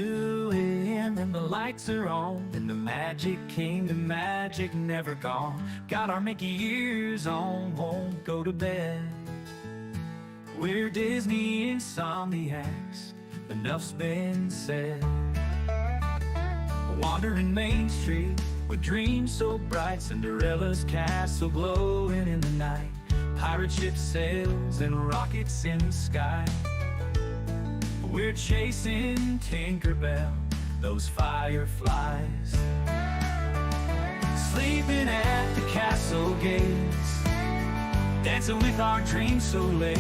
2 a.m. and the lights are on. In the Magic Kingdom, magic never gone. Got our Mickey ears on, won't go to bed. We're Disney Insomniacs, enough's been said. Wandering Main Street with dreams so bright, Cinderella's castle glowing in the night. Pirate ship sails and rockets in the sky. We're chasing Tinkerbell, those fireflies. Sleeping at the castle gates, dancing with our dreams so late.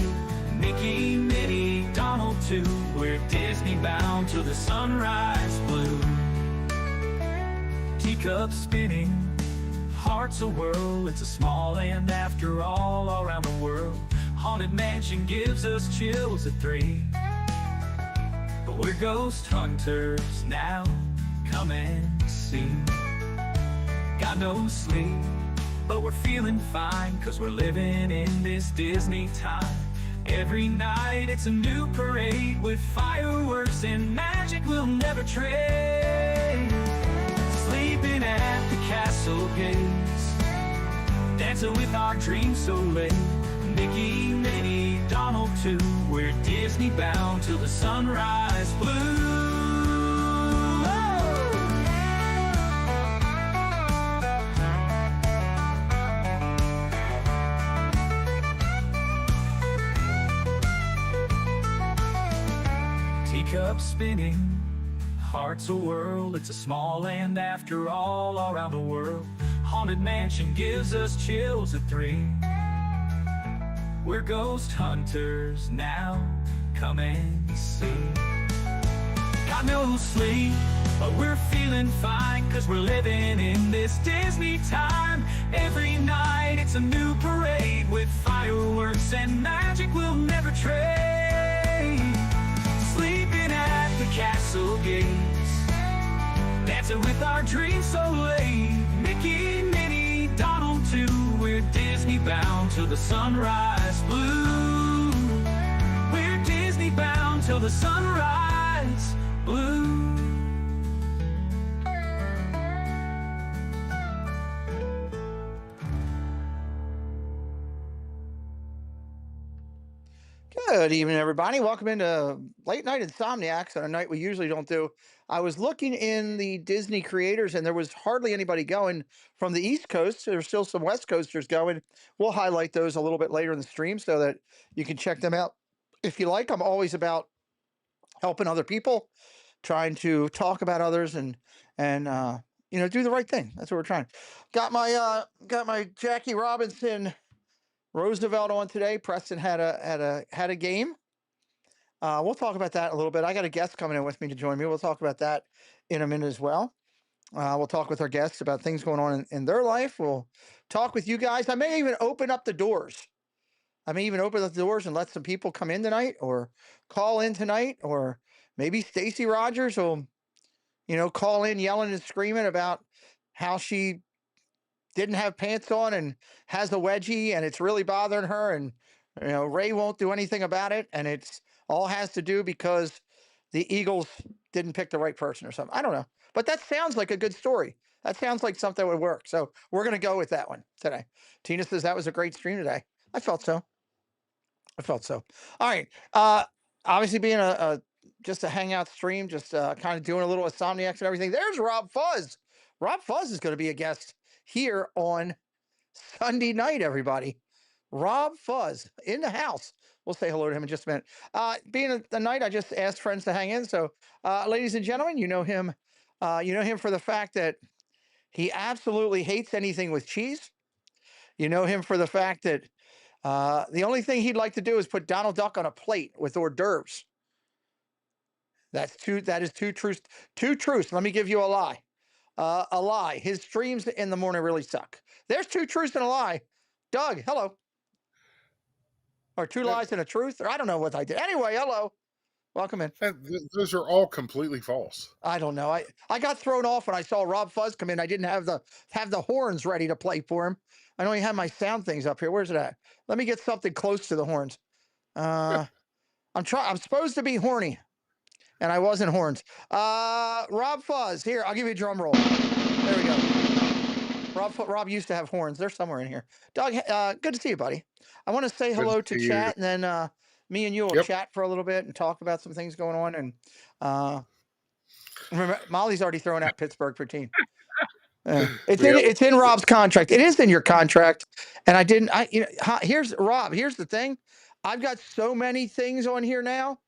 Mickey, Minnie, Donald too, we're Disney bound till the sunrise blue. Teacups spinning, hearts a-whirl, it's a small land after all around the world. Haunted Mansion gives us chills at 3. But we're ghost hunters now, come and see. Got no sleep, but we're feeling fine, 'cause we're living in this Disney time. Every night it's a new parade with fireworks and magic we'll never trade. Sleeping at the castle gates, dancing with our dreams so late. Mickey, Minnie, Donald too, we're Disney bound till the sunrise blue. Teacups spinning, hearts a-whirl, it's a small land after all around the world. Haunted Mansion gives us chills at 3. We're ghost hunters now, come and see. Got no sleep, but we're feeling fine, 'cause we're living in this Disney time. Every night it's a new parade with fireworks and magic we'll never trade. Sleeping at the castle gates, dancing with our dreams so late. Mickey, Minnie, Donald too, we're Disney bound till the sunrise blue. We're Disney bound till the sunrise blue. Good evening, everybody. Welcome into Late Night Insomniacs on a night we usually don't do. I was looking in the Disney creators, and there was hardly anybody going from the East Coast. There's still some West Coasters going. We'll highlight those a little bit later in the stream so that you can check them out if you like. I'm always about helping other people, trying to talk about others, and do the right thing. That's what we're trying. Got my Jackie Robinson Roosevelt on today. Preston had a game. We'll talk about that a little bit. I got a guest coming in with me to join me. We'll talk about that in a minute as well. We'll talk with our guests about things going on in their life. We'll talk with you guys. I may even open up the doors. And let some people come in tonight or call in tonight, or maybe Stacy Rogers will, call in yelling and screaming about how she didn't have pants on and has a wedgie and it's really bothering her, and Ray won't do anything about it, and it's all has to do because the Eagles didn't pick the right person or something. I don't know, but that sounds like a good story. That sounds like something that would work. So we're going to go with that one today. Tina says that was a great stream today. I felt so. All right. Obviously being just a hangout stream, just kind of doing a little Insomniacs and everything. There's Rob Fuzz. Rob Fuzz is going to be a guest here on Sunday night, everybody. Rob Fuzz in the house. We'll say hello to him in just a minute. Being the night, I just asked friends to hang in. So, ladies and gentlemen, you know him. You know him for the fact that he absolutely hates anything with cheese. You know him for the fact that the only thing he'd like to do is put Donald Duck on a plate with hors d'oeuvres. That is two truths. Two truths. Let me give you a lie. A lie. His streams in the morning really suck. There's 2 truths and a lie. Doug, hello. Or 2 lies and a truth, or I don't know what I did. Anyway, hello. Welcome in. Those are all completely false. I don't know. I got thrown off when I saw Rob Fuzz come in. I didn't have the horns ready to play for him. I don't even have my sound things up here. Where's it at? Let me get something close to the horns. I'm supposed to be horny. and I wasn't horns. Rob Fuzz, here, I'll give you a drum roll. There we go. Rob used to have horns. They're somewhere in here. Doug, good to see you, buddy. I want to say Good hello to to see you. chat, and then me and you will Yep. chat for a little bit and talk about some things going on. And remember, Molly's already throwing out Pittsburgh for team. It's in Rob's contract. It is in your contract, and I didn't. Here's Rob. Here's the thing. I've got so many things on here now.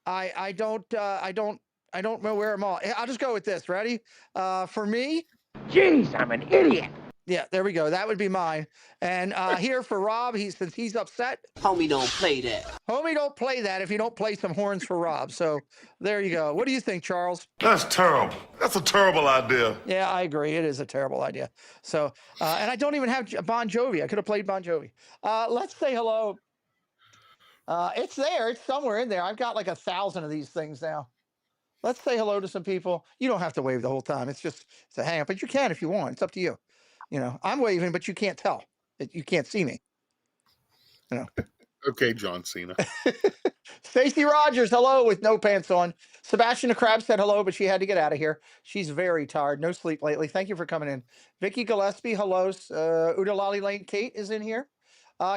I don't know where I'm all. I'll just go with this. Ready? For me. Jeez, I'm an idiot. Yeah, there we go. That would be mine. And here for Rob, since he's upset. Homie, don't play that. Homie, don't play that if you don't play some horns for Rob. So there you go. What do you think, Charles? That's terrible. That's a terrible idea. Yeah, I agree. It is a terrible idea. So, and I don't even have Bon Jovi. I could have played Bon Jovi. Let's say hello. It's there. It's somewhere in there. I've got like 1,000 of these things now. Let's say hello to some people. You don't have to wave the whole time. It's a hang up, but you can if you want. It's up to you. You know, I'm waving, but you can't tell. You can't see me. You know. Okay, John Cena. Stacy Rogers, hello, with no pants on. Sebastian the Crab said hello, but she had to get out of here. She's very tired. No sleep lately. Thank you for coming in. Vicky Gillespie, hello. Udalali Lane Kate is in here.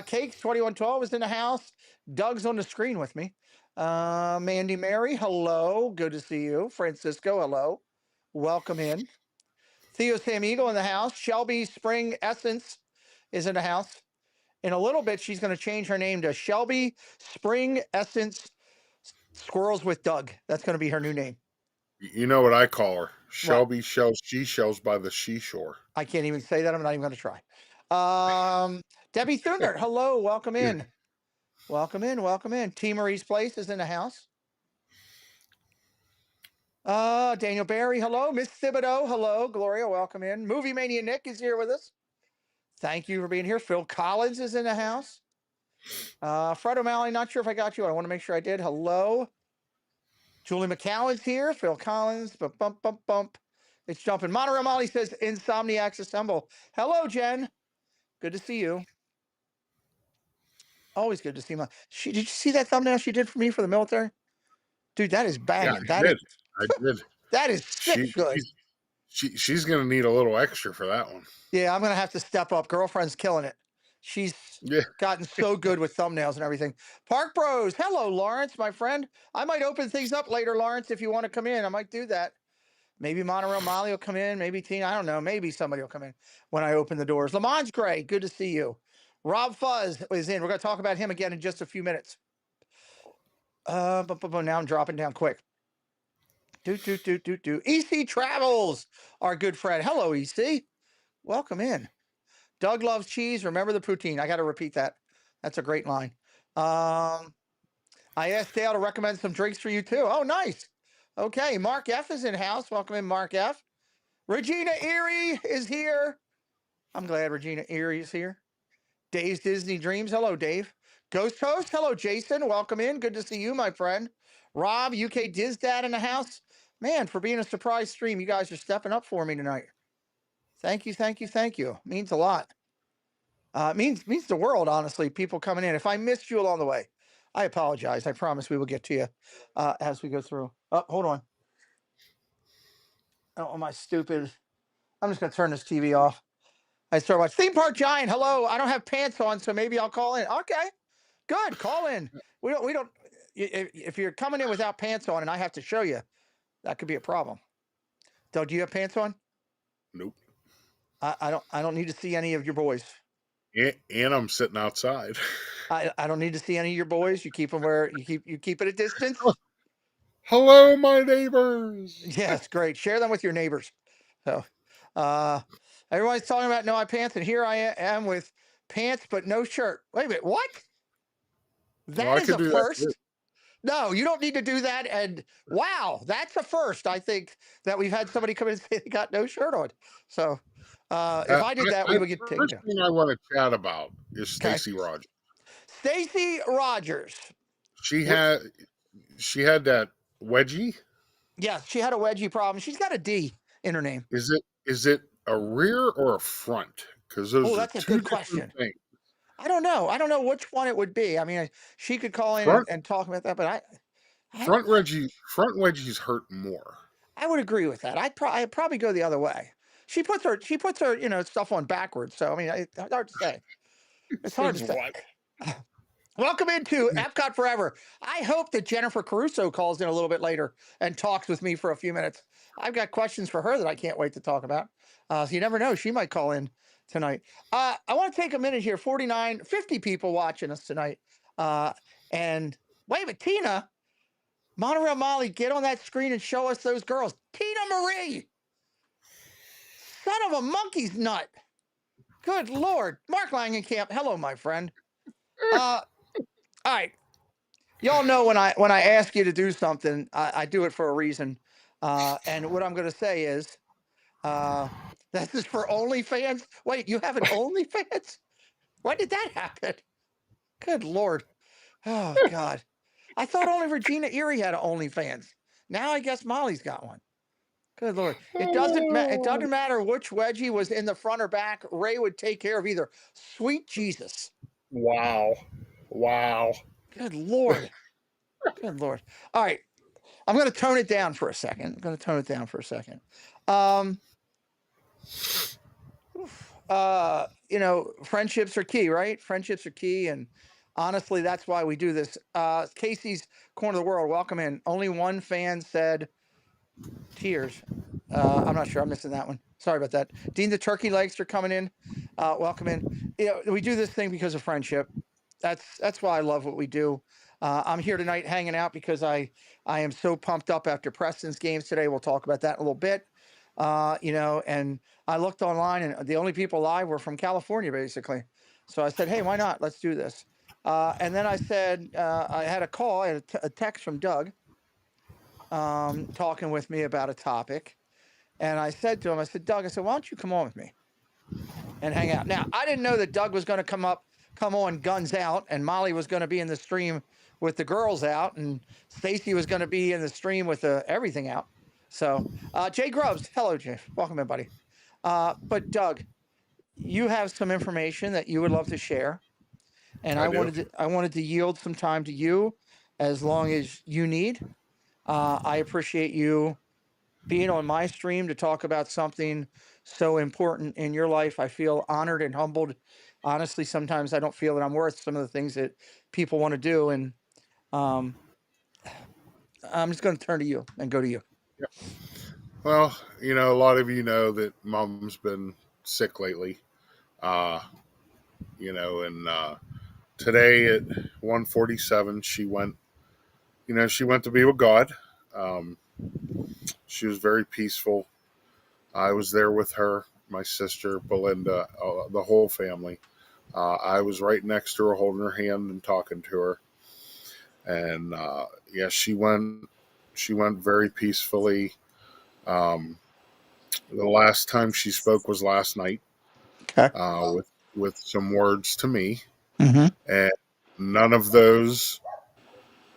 Cakes 2112 is in the house. Doug's on the screen with me. Mandy Mary, hello. Good to see you. Francisco, hello. Welcome in. Theo Sam Eagle in the house. Shelby Spring Essence is in the house. In a little bit, she's going to change her name to Shelby Spring Essence Squirrels with Doug. That's going to be her new name. You know what I call her? Shelby Shells, she shells by the seashore. I can't even say that. I'm not even going to try. Debbie Thunert, hello. Welcome in. Welcome in. Welcome in. T. Marie's Place is in the house. Daniel Barry, hello. Miss Thibodeau, hello. Gloria, welcome in. Movie Mania Nick is here with us. Thank you for being here. Phil Collins is in the house. Fred O'Malley, not sure if I got you. I want to make sure I did. Hello. Julie McCowan's here. Phil Collins. Bump. It's jumping. Monterey Molly says, Insomniacs Assemble. Hello, Jen. Good to see you. Always good to see did you see that thumbnail she did for me for the military? Dude, that is banging. Yeah, I did. That is sick good. She's going to need a little extra for that one. Yeah, I'm going to have to step up. Girlfriend's killing it. She's gotten so good with thumbnails and everything. Park Bros. Hello, Lawrence, my friend. I might open things up later, Lawrence, if you want to come in. I might do that. Maybe Monorail Molly will come in. Maybe Tina. I don't know. Maybe somebody will come in when I open the doors. Lamont Gray, good to see you. Rob Fuzz is in. We're going to talk about him again in just a few minutes. Now I'm dropping down quick. EC Travels, our good friend. Hello, EC. Welcome in. Doug loves cheese. Remember the poutine. I got to repeat that. That's a great line. I asked Dale to recommend some drinks for you too. Oh, nice. Okay. Mark F is in house. Welcome in, Mark F. Regina Erie is here. I'm glad Regina Erie is here. Dave's Disney Dreams. Hello, Dave. Ghost Host. Hello, Jason. Welcome in. Good to see you, my friend. Rob, UK Diz Dad in the house. Man, for being a surprise stream, you guys are stepping up for me tonight. Thank you. Means a lot. Means the world, honestly, people coming in. If I missed you along the way, I apologize. I promise we will get to you as we go through. Oh, hold on. Oh, my stupid. I'm just going to turn this TV off. I start watching. Theme Park Giant, hello. I don't have pants on, so maybe I'll call in. Okay, good. Call in. We don't. If you're coming in without pants on and I have to show you, that could be a problem. Doug, do you have pants on? Nope. I don't need to see any of your boys. And I'm sitting outside. I don't need to see any of your boys. You keep them where you keep it at distance. Hello, my neighbors. Yes, great. Share them with your neighbors. So, everybody's talking about no pants, and here I am with pants but no shirt. Wait a minute, what? That is a first. No, you don't need to do that. And wow, that's a first. I think that we've had somebody come in and say they got no shirt on. So if I did that, we would get taken down. The first thing I want to chat about is Stacy Rogers. Stacy Rogers. She had that wedgie. Yeah, she had a wedgie problem. She's got a D in her name. Is it a rear or a front? Because those that's are a two good question. things. I don't know. I don't know which one it would be. I mean, she could call in and talk about that, but front wedgies hurt more. I would agree with that. I'd probably go the other way. She puts her stuff on backwards. So I mean, it's hard to say. It's hard to Says say. what? Welcome into Epcot Forever. I hope that Jennifer Caruso calls in a little bit later and talks with me for a few minutes. I've got questions for her that I can't wait to talk about. So you never know, she might call in tonight. I want to take a minute here. 50 people watching us tonight. And wait a minute, Tina, Monorail Molly, get on that screen and show us those girls. Tina Marie, son of a monkey's nut. Good Lord. Mark Langenkamp, hello, my friend. All right. Y'all know when I ask you to do something, I do it for a reason. And what I'm going to say is, this is for OnlyFans. Wait, you have an OnlyFans? When did that happen? Good Lord. Oh, God. I thought only Regina Erie had an OnlyFans. Now I guess Molly's got one. Good Lord. It doesn't matter which wedgie was in the front or back. Ray would take care of either. Sweet Jesus. Wow. Good Lord. Good Lord. All right. I'm going to tone it down for a second. Friendships are key, right? Friendships are key. And honestly, that's why we do this. Casey's Corner of the World, welcome in. Only one fan said tears. I'm not sure. I'm missing that one. Sorry about that. Dean, the turkey legs are coming in. Welcome in. We do this thing because of friendship. That's why I love what we do. I'm here tonight hanging out because I am so pumped up after Preston's games today. We'll talk about that in a little bit. And I looked online and the only people live were from California, basically. So I said, hey, why not? Let's do this. And then I said, I had a call, I had a text from Doug talking with me about a topic. And I said to him, Doug, why don't you come on with me and hang out? Now, I didn't know that Doug was going to come on guns out, and Molly was going to be in the stream with the girls out, and Stacy was going to be in the stream with everything out. So, Jay Grubbs, hello, Jay. Welcome in, buddy. But Doug, you have some information that you would love to share, and I wanted to yield some time to you as long as you need. I appreciate you being on my stream to talk about something so important in your life. I feel honored and humbled. Honestly, sometimes I don't feel that I'm worth some of the things that people want to do. And I'm just going to turn to you and go to you. Well, a lot of you know that Mom's been sick lately. And today at 1:47, she went to be with God. She was very peaceful. I was there with her, my sister, Belinda, the whole family. I was right next to her, holding her hand and talking to her. And she went very peacefully. The last time she spoke was last night, Okay. with some words to me, Mm-hmm. and none of those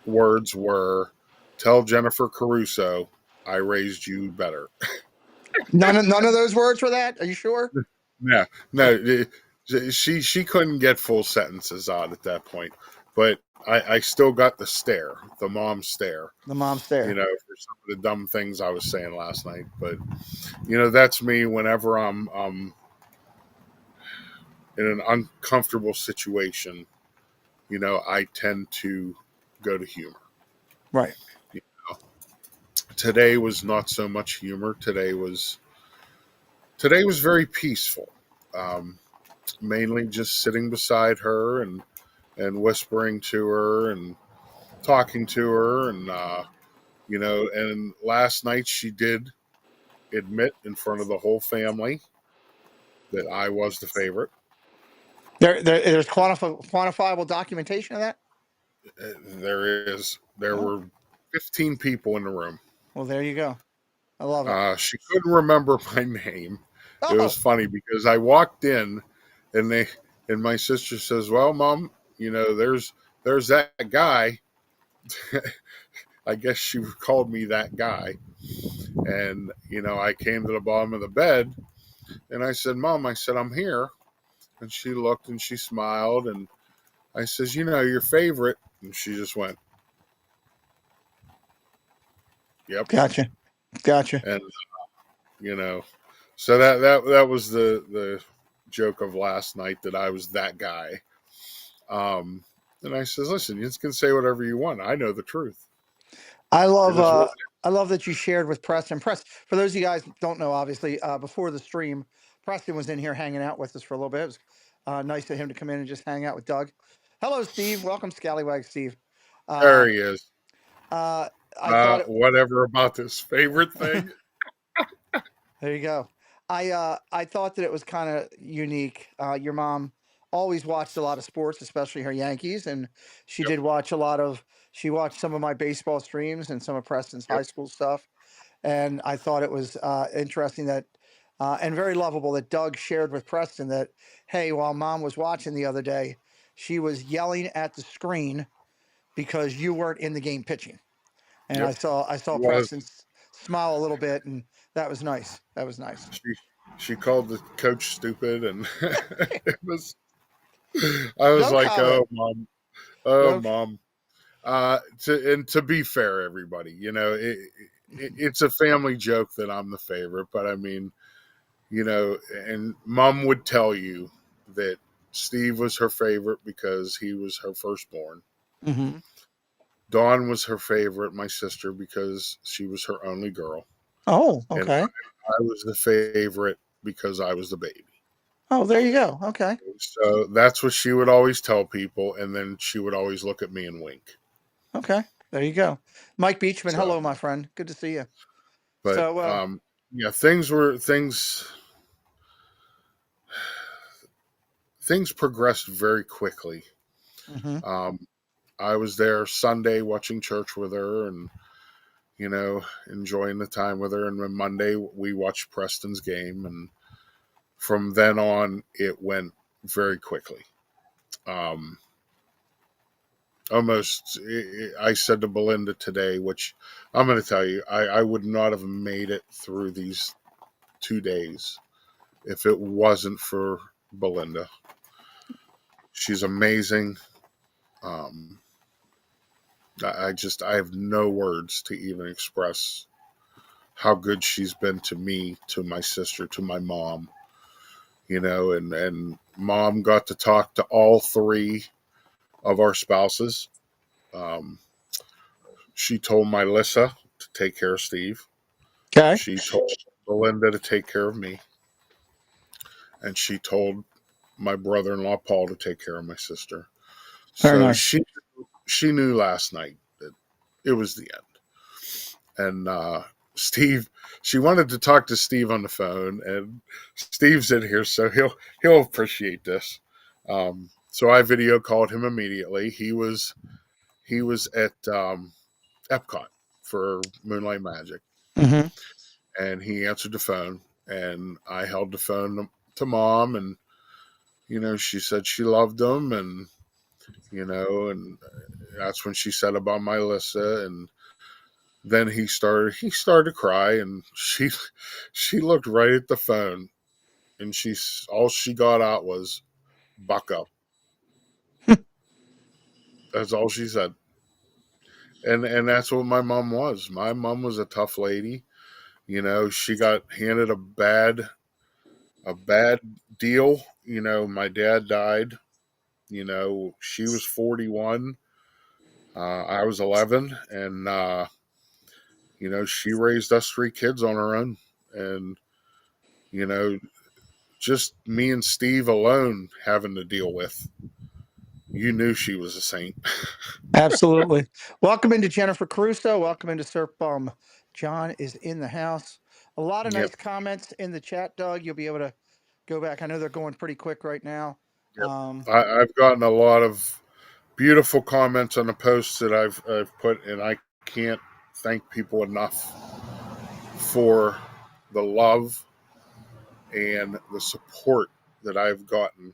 words were, "Tell Jennifer Caruso I raised you better." None of those words were that. Are you sure? No. She couldn't get full sentences out at that point, but I still got the mom stare. The mom stare. For some of the dumb things I was saying last night. But that's me. Whenever I'm in an uncomfortable situation, I tend to go to humor. Right. Today was not so much humor. Today was very peaceful. Mainly just sitting beside her and whispering to her and talking to her, and and last night she did admit in front of the whole family that I was the favorite. There's quantifiable documentation of that. There were 15 people in the room. Well, there you go. I love it. She couldn't remember my name. Oh. It was funny because I walked in, and my sister says, "Well, Mom, there's that guy." I guess she called me that guy. And, I came to the bottom of the bed and I said, "Mom," I said, "I'm here." And she looked and she smiled, and I says, "Your favorite." And she just went. Yep. Gotcha. Gotcha. And you know, so that was the joke of last night, that I was that guy. And I says, listen, you can say whatever you want. I know the truth. I It love is what. I love that you shared with Preston. For those of you guys who don't know, obviously, before the stream, Preston was in here hanging out with us for a little bit. It was nice of him to come in and just hang out with Doug. Hello, Steve. Welcome, Scallywag Steve. There Uh, he is. uh, I thought it, Whatever about this favorite thing. there you go. I thought that it was kind of unique. Your mom always watched a lot of sports, especially her Yankees, and she Yep. did watch a lot of. She watched some of my baseball streams and some of Preston's Yep. high school stuff. And I thought it was interesting that, and very lovable that Doug shared with Preston that, hey, while Mom was watching the other day, she was yelling at the screen because you weren't in the game pitching. And Yep. I saw It was. Preston smile a little bit, and that was nice. That was nice. She she called the coach stupid, and it was. I was No like, comment. oh mom, oh No. mom. To be fair, everybody, it's a family joke that I'm the favorite, but I mean, and mom would tell you that Steve was her favorite because he was her firstborn. Hmm. Dawn was her favorite, my sister, because she was her only girl. Oh, And okay. I was the favorite because I was the baby. Oh, there you go. Okay. So that's what she would always tell people. And then she would always look at me and wink. Okay. There you go. Mike Beachman. So, Hello, my friend. Good to see you. but So, yeah, things progressed very quickly. mhm. Um, I was there Sunday watching church with her, and enjoying the time with her. And then Monday we watched Preston's game, and from then on it went very quickly. Um, Almost, I said to Belinda today, which I'm going to tell you, I would not have made it through these 2 days if it wasn't for Belinda. She's amazing. Um, I have no words to even express how good she's been to me, to my sister, to my mom. And mom got to talk to all three of our spouses. Um, she told my Lissa to take care of Steve. Okay. She told Belinda to take care of me, and she told my brother-in-law Paul to take care of my sister. Very So nice. she knew last night that it was the end. And Steve, she wanted to talk to Steve on the phone, and Steve's in here, so he'll appreciate this. So I video called him immediately. He was at Epcot for Moonlight Magic, Hmm. and he answered the phone, and I held the phone to mom, and she said she loved him, and that's when she said about my Alyssa. And then he started to cry, and she looked right at the phone, and all she got out was buck up. That's all she said. And that's what my mom was. My mom was a tough lady. She got handed a bad deal. My dad died. She was 41. I was 11, and she raised us three kids on her own. And you know, just me and Steve alone having to deal with. You knew she was a saint. Absolutely. Welcome into Jennifer Caruso. Welcome into Surf Bum. John is in the house. A lot of Yep. nice comments in the chat, Doug. You'll be able to go back. I know they're going pretty quick right now. Yep. I've gotten a lot of beautiful comments on the posts that I've put, and I can't thank people enough for the love and the support that I've gotten,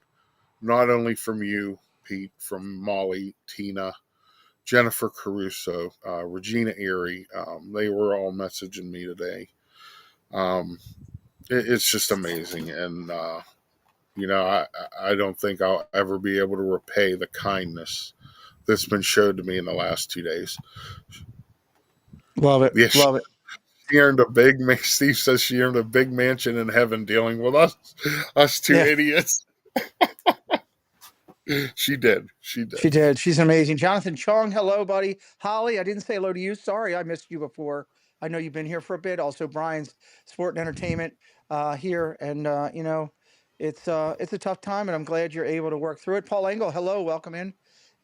not only from you, Pete, from Molly, Tina, Jennifer Caruso, Regina Erie. They were all messaging me today. Um, it's just amazing, and I don't think I'll ever be able to repay the kindness that's been showed to me in the last 2 days. Love it. Yeah, Love it. she earned a big. Steve says she earned a big mansion in heaven dealing with us two Yeah, idiots. She did. She did. she did. She's amazing. Jonathan Chong, hello, buddy. Holly, I didn't say hello to you. Sorry, I missed you before. I know you've been here for a bit. Also, Brian's Sport and Entertainment here, and it's a tough time, and I'm glad you're able to work through it. Paul Engel, hello, welcome in,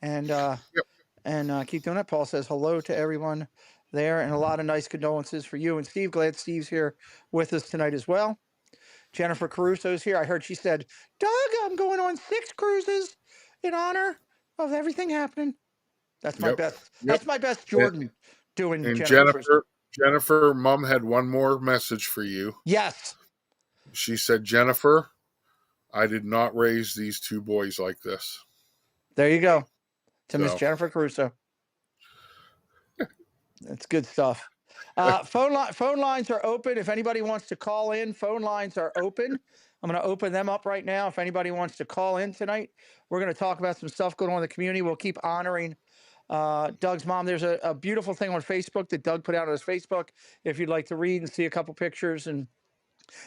and Yep. keep doing it. Paul says hello to everyone there, and a lot of nice condolences for you and Steve. Glad Steve's here with us tonight as well. Jennifer Caruso's here. I heard she said, "Doug, I'm going on 6 cruises in honor of everything happening." That's my Yep. best. Yep. That's my best Jordan doing And Jennifer Caruso. Jennifer, Mom had one more message for you. Yes. She said, "Jennifer, I did not raise these 2 boys like this." There you go. To Miss So, Jennifer Caruso. That's good stuff. Phone lines are open. If anybody wants to call in, phone lines are open. I'm going to open them up right now. If anybody wants to call in tonight, we're going to talk about some stuff going on in the community. We'll keep honoring Doug's mom. There's a beautiful thing on Facebook that Doug put out on his Facebook. If you'd like to read and see a couple pictures and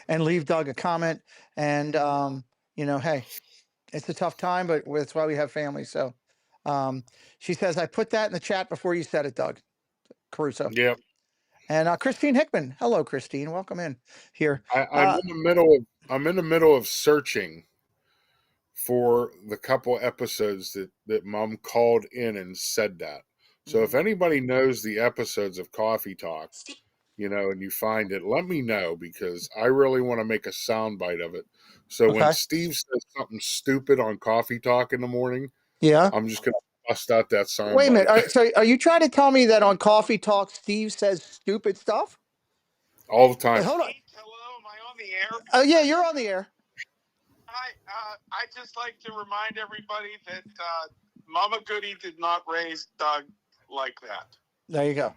leave Doug a comment. And hey, it's a tough time, but that's why we have family. So she says, I put that in the chat before you said it, Doug Caruso. yeah. And Christine Hickman. Hello, Christine. Welcome in here. I'm in the middle of searching for the couple episodes that Mom called in and said that. So if anybody knows the episodes of Coffee Talk, and you find it, let me know, because I really want to make a soundbite of it. So when Okay. Steve says something stupid on Coffee Talk in the morning, Yeah. I'm just going to bust out that soundbite. Wait a minute. So are you trying to tell me that on Coffee Talk, Steve says stupid stuff? All the time. Wait, hold on. Hello, am I on the air? Oh, yeah, you're on the air. Hi, I just like to remind everybody that Mama Goody did not raise Doug like that. There you go.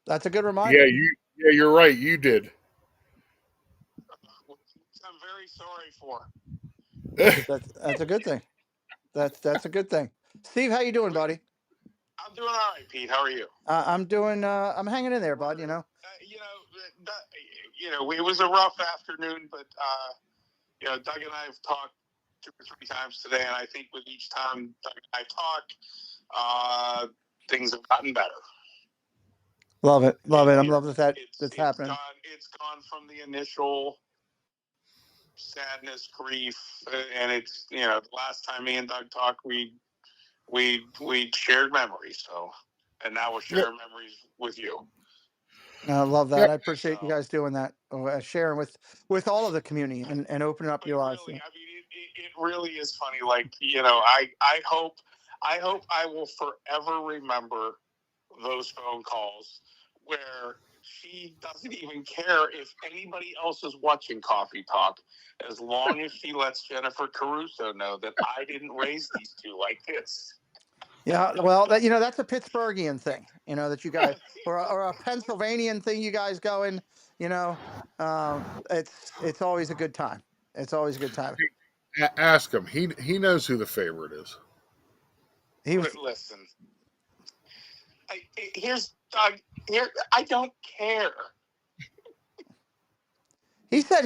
That's a good reminder. Yeah, you're right. You did. I'm very sorry for. That's a good thing. That's a good thing. Steve, how you doing, buddy? I'm doing all right, Pete. How are you? I'm doing. I'm hanging in there, bud. It was a rough afternoon, but Doug and I have talked 2 or 3 times today, and I think with each time Doug and I talk, things have gotten better. Love it. I'm loving that's happening. It's gone from the initial sadness, grief, and it's the last time me and Doug talked, we shared memories. So, and now we're sharing memories with you. I love that. I appreciate you guys doing that, sharing with all of the community and opening up your lives. Really, I mean, it really is funny. Like, I hope I will forever remember those phone calls where she doesn't even care if anybody else is watching Coffee Talk, as long as she lets Jennifer Caruso know that I didn't raise these 2 like this. Yeah, well, that's a Pittsburghian thing, that you guys, or a Pennsylvanian thing you guys go in, it's always a good time. It's always a good time. Ask him. He knows who the favorite is. Listen, here's Doug. I don't care. He said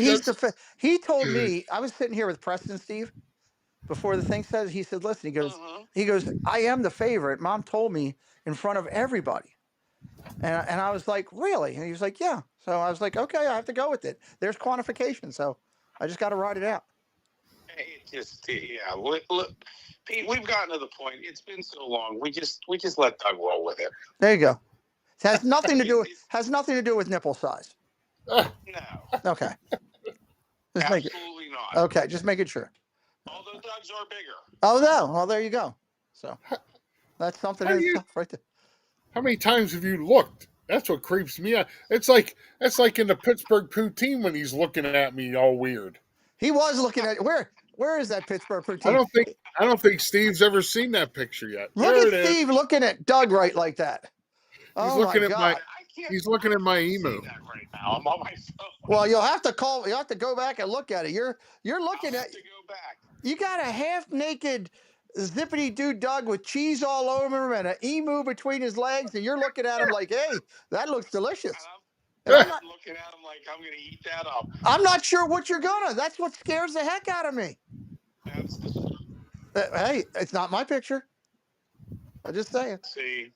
he told me, I was sitting here with Preston, Steve, before the thing says, he said, listen, he goes, I am the favorite. Mom told me in front of everybody. And I was like, really? And he was like, yeah. So I was like, okay, I have to go with it. There's quantification. So I just got to ride it out. Look, Pete, we've gotten to the point. It's been so long. We just let Doug roll with it. There you go. It has nothing to do with nipple size. No. Okay. Absolutely not. Okay, just making sure. Although Doug's are bigger. Oh no. Well, there you go. So that's something in itself right there. How many times have you looked? That's what creeps me out. That's like in the Pittsburgh poutine when he's looking at me all weird. He was looking at where is that Pittsburgh poutine? I don't think Steve's ever seen that picture yet. Look at Steve looking at Doug right like that. He's looking at he's looking at my emu. Right now, I'm on my phone. Well, you'll have to call. You have to go back and look at it. You're looking at. To go back. You got a half naked zippity doo Doug with cheese all over him and an emu between his legs, and you're looking at him like, "Hey, that looks delicious." And I'm looking at him like I'm going to eat that up. I'm not sure what you're gonna. That's what scares the heck out of me. That's the Hey, it's not my picture. I'm just saying. see.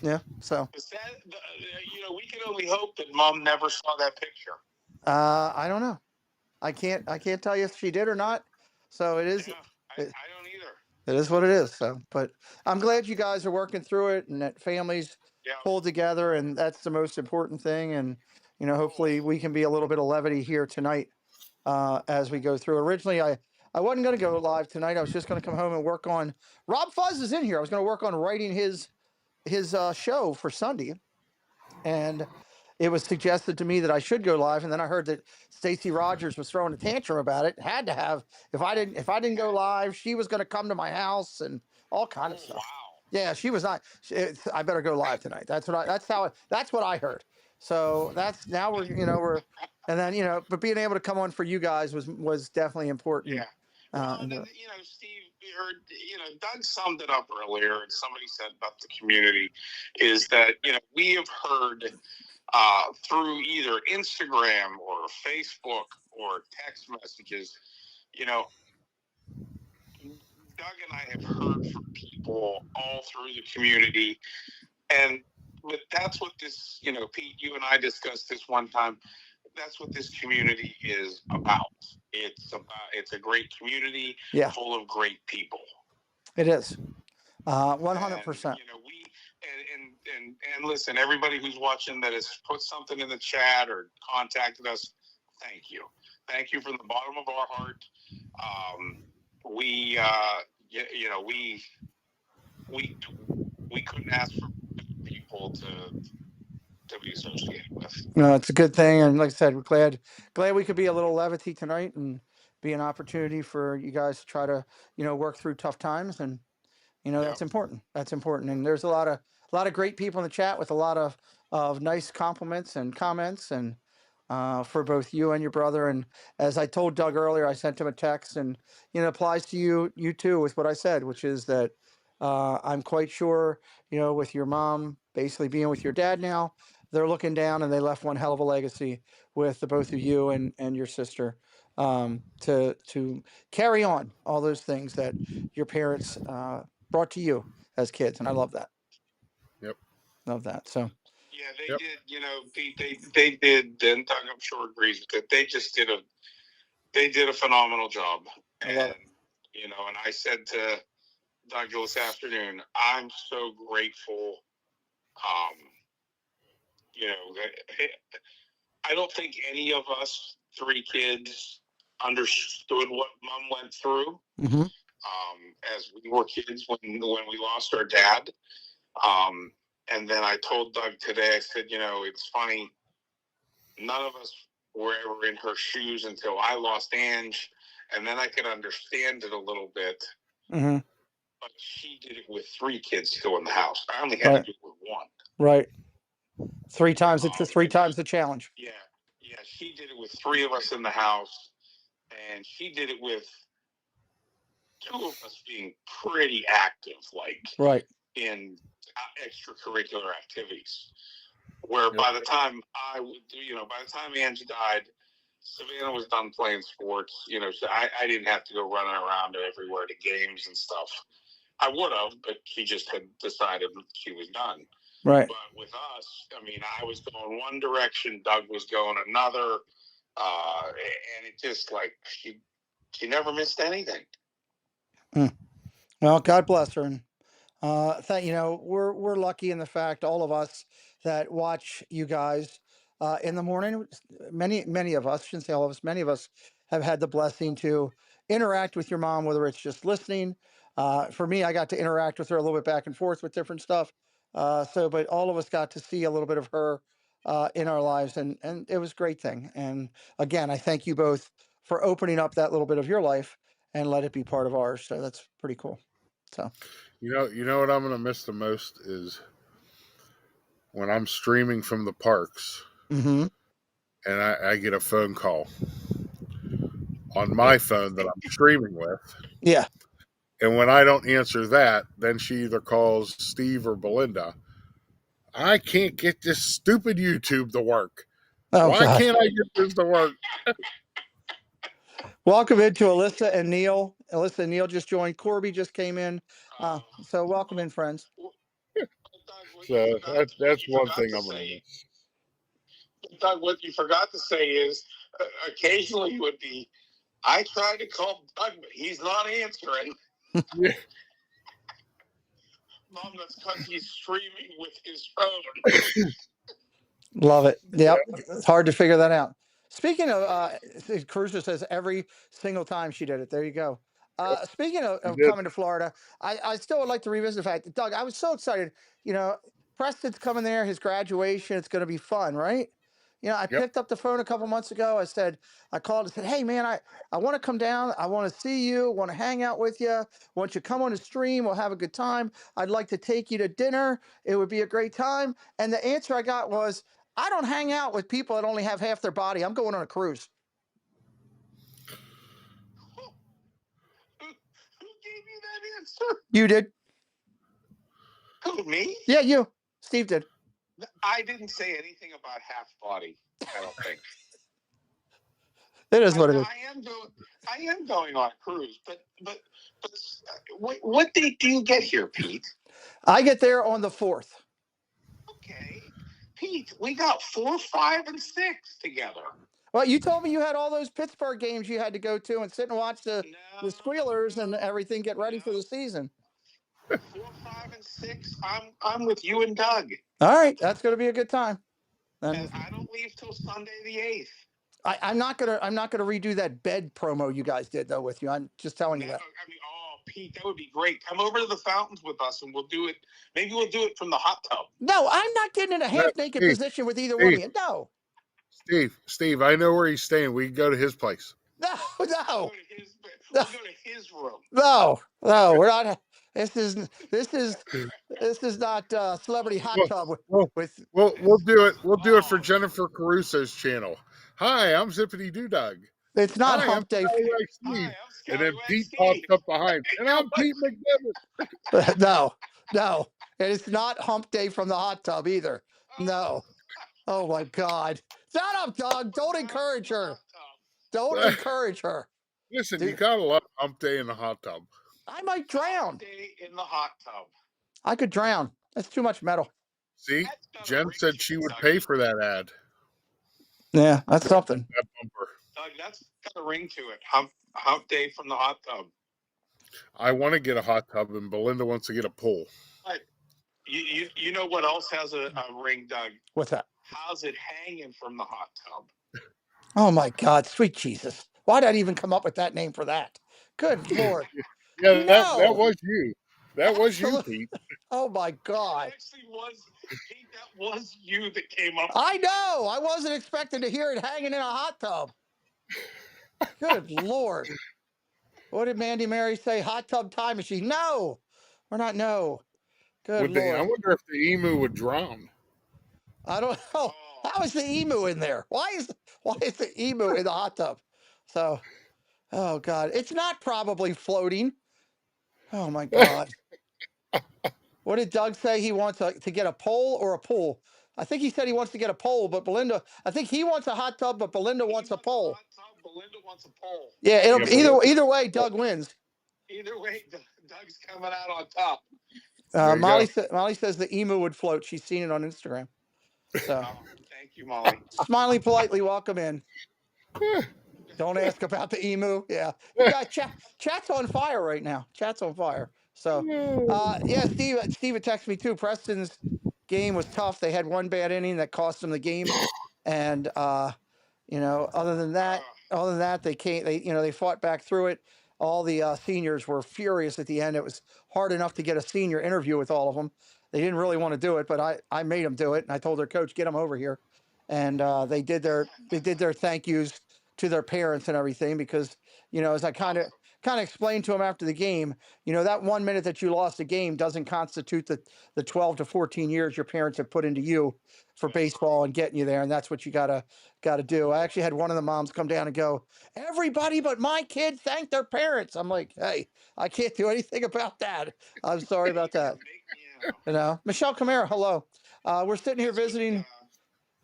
Yeah. So Is that we can only hope that Mom never saw that picture. I don't know. I can't tell you if she did or not. So it is. Yeah, I don't either. It is what it is. So, but I'm glad you guys are working through it and that families Yeah. pulled together, and that's the most important thing. And hopefully we can be a little bit of levity here tonight as we go through. Originally, I wasn't going to go live tonight. I was just going to come home and work on. Rob Fuzz is in here. I was going to work on writing his show for Sunday, and it was suggested to me that I should go live, and then I heard that Stacey Rogers was throwing a tantrum about it. Had to have if I didn't go live, she was going to come to my house and all kind of stuff. Wow. Yeah, she was not. I better go live tonight. That's what I heard. So that's now we're and then but being able to come on for you guys was definitely important. Yeah. And then, Steve, or Doug summed it up earlier, and somebody said about the community is that we have heard through either Instagram or Facebook or text messages, Doug and I have heard from people all through the community, but that's what this, Pete, you and I discussed this one time. That's what this community is about. It's a great community full of great people. It is 100%. And listen, everybody who's watching that has put something in the chat or contacted us, thank you from the bottom of our heart. We couldn't ask for people to be associated with. No, it's a good thing, and like I said, we're glad we could be a little levity tonight and be an opportunity for you guys to try to work through tough times, and that's important. That's important, and there's a lot of great people in the chat with a lot of nice compliments and comments, and for both you and your brother. And as I told Doug earlier, I sent him a text, and it applies to you too with what I said, which is that I'm quite sure with your mom basically being with your dad now, they're looking down, and they left one hell of a legacy with the both of you and your sister to carry on all those things that your parents brought to you as kids, and I love that. Yep. Love that. So. Yeah, they did. Pete, they did, and Doug, I'm sure agrees with it. They just did a phenomenal job. I love it. And I said to Doug this afternoon, I'm so grateful. I don't think any of us three kids understood what Mom went through. Mm-hmm. As we were kids when we lost our dad. And then I told Doug today, I said, it's funny, none of us were ever in her shoes until I lost Ange, and then I could understand it a little bit. Mm-hmm. But she did it with three kids still in the house. I only had to do it with one. Right. Three times the challenge. Yeah. She did it with three of us in the house, and she did it with two of us being pretty active, right, in extracurricular activities. Where by the time by the time Angie died, Savannah was done playing sports. So I didn't have to go running around everywhere to games and stuff. I would have, but she just had decided she was done. Right. But with us, I was going one direction, Doug was going another, and it just she never missed anything. Well, God bless her. And we're lucky in the fact, all of us that watch you guys in the morning. Many of us, shouldn't say all of us, many of us have had the blessing to interact with your mom, whether it's just listening. For me, I got to interact with her a little bit back and forth with different stuff. But all of us got to see a little bit of her in our lives, and it was a great thing. And again, I thank you both for opening up that little bit of your life and let it be part of ours. So that's pretty cool. So, you know what I'm going to miss the most is when I'm streaming from the parks, mm-hmm. and I get a phone call on my phone that I'm streaming with. Yeah. And when I don't answer that, then she either calls Steve or Belinda. I can't get this stupid YouTube to work. Oh Why God. can't I get this to work? Welcome into Alyssa and Neil. Alyssa and Neil just joined. Corby just came in. So welcome in, friends. So that's one thing I'm going to miss. Doug, what you forgot to say is occasionally you would be, I tried to call Doug, but he's not answering. Yeah. Mom, that's because he's streaming with his phone. Love it. Yep. It's hard to figure that out. Speaking of, Cruiser says every single time she did it. There you go. Speaking of coming to Florida, I still would like to revisit the fact that, Doug, I was so excited. You know, Preston's coming there, his graduation. It's going to be fun, right? You know, I picked up the phone a couple months ago. I called and said, hey, man, I want to come down. I want to see you, want to hang out with you. Want you to come on the stream. We'll have a good time. I'd like to take you to dinner. It would be a great time. And the answer I got was, I don't hang out with people that only have half their body. I'm going on a cruise. Who gave you that answer? You did. Who, me? Yeah, you. Steve did. I didn't say anything about half body, I don't think. It is what it is. I am going on a cruise, but what date do you get here, Pete? I get there on the 4th. Okay, Pete, we got 4, 5, and 6 together. Well, you told me you had all those Pittsburgh games you had to go to and sit and watch the Squealers and everything, get ready for the season. 4, 5, and 6. I'm with you and Doug. All right, that's going to be a good time. And I don't leave till Sunday the 8th. I'm not gonna redo that bed promo you guys did though with you. I'm just telling you that. I mean, oh, Pete, that would be great. Come over to the fountains with us, and we'll do it. Maybe we'll do it from the hot tub. No, I'm not getting in a half naked position with either one of you. No. Steve, I know where he's staying. We can go to his place. No. We'll go to his room. No, we're not. This is not celebrity hot tub with. We'll do it. We'll do it for Jennifer Caruso's channel. Hi, I'm Zippity Doo Dog. It's not Hump Day. Steve. And then Pete pops up behind, and I'm Pete McDevitt. No, and it's not Hump Day from the hot tub either. No. Oh my God! Shut up, Doug. Don't encourage her. Don't encourage her. Listen, you gotta love Hump Day in the hot tub. I might drown. Hump Day in the hot tub. I could drown. That's too much metal. See, Jen said she would pay for that ad. Yeah, that's something. That bumper. Doug, that's got a ring to it. Hump Day from the hot tub. I want to get a hot tub, and Belinda wants to get a pool. But you know what else has a ring, Doug? What's that? How's it hanging from the hot tub? Oh my God, sweet Jesus! Why did I even come up with that name for that? Good Lord. Yeah, that was you. That was you, Pete. Oh my God. That actually was, Pete, that was you that came up. I know. I wasn't expecting to hear it hanging in a hot tub. Good Lord. What did Mandy Mary say? Hot tub time machine. No. We're not no. Good Lord. I wonder if the emu would drown. I don't know. How is the emu in there? Why is the emu in the hot tub? So, oh God. It's not probably floating. Oh my God. What did Doug say? He wants to get a pole or a pool? I think he said he wants to get a pole, but I think he wants a hot tub, but Belinda wants a pole. Belinda wants a pole. Yeah, either way, Doug wins. Either way, Doug's coming out on top. Molly says the emu would float. She's seen it on Instagram. So, thank you, Molly. Smiley politely, welcome in. Don't ask about the emu. Yeah, you got chat's on fire right now. Chat's on fire. So, yeah, Steve had texted me too. Preston's game was tough. They had one bad inning that cost them the game, and other than that, they fought back through it. All the seniors were furious at the end. It was hard enough to get a senior interview with all of them. They didn't really want to do it, but I made them do it, and I told their coach, get them over here, and they did their thank yous to their parents and everything, because as I kind of kind of explained to him after the game, you know, that 1 minute that you lost a game doesn't constitute the 12 to 14 years your parents have put into you for baseball and getting you there. And that's what you gotta do. I actually had one of the moms come down and go, everybody but my kids thank their parents. I'm like, hey, I can't do anything about that. I'm sorry about that. You know, Michelle Camara, hello. We're sitting here visiting.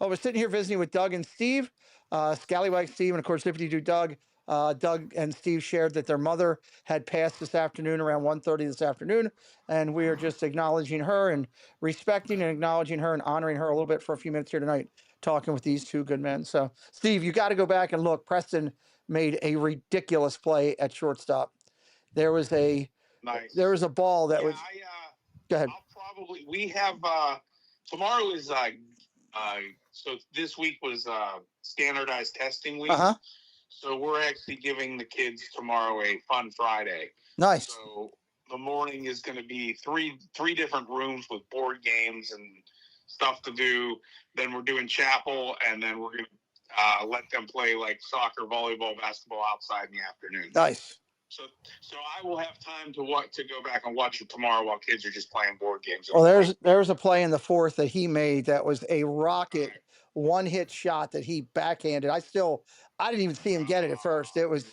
Oh, we're sitting here visiting with Doug and Steve, Scallywag Steve, and of course, Levity Do Doug. Doug and Steve shared that their mother had passed this afternoon around 1:30 this afternoon, and we are just acknowledging her and respecting and acknowledging her and honoring her a little bit for a few minutes here tonight, talking with these two good men. So, Steve, you got to go back and look. Preston made a ridiculous play at shortstop. There was a ball that was. Go ahead. We have tomorrow is so this week was standardized testing week. So we're actually giving the kids tomorrow a fun Friday. Nice. So the morning is going to be three different rooms with board games and stuff to do. Then we're doing chapel, and then we're going to let them play like soccer, volleyball, basketball outside in the afternoon. Nice. So I will have time to go back and watch it tomorrow while kids are just playing board games. Well, there's a play in the fourth that he made that was a rocket one-hit shot that he backhanded. I didn't even see him get it at first. It was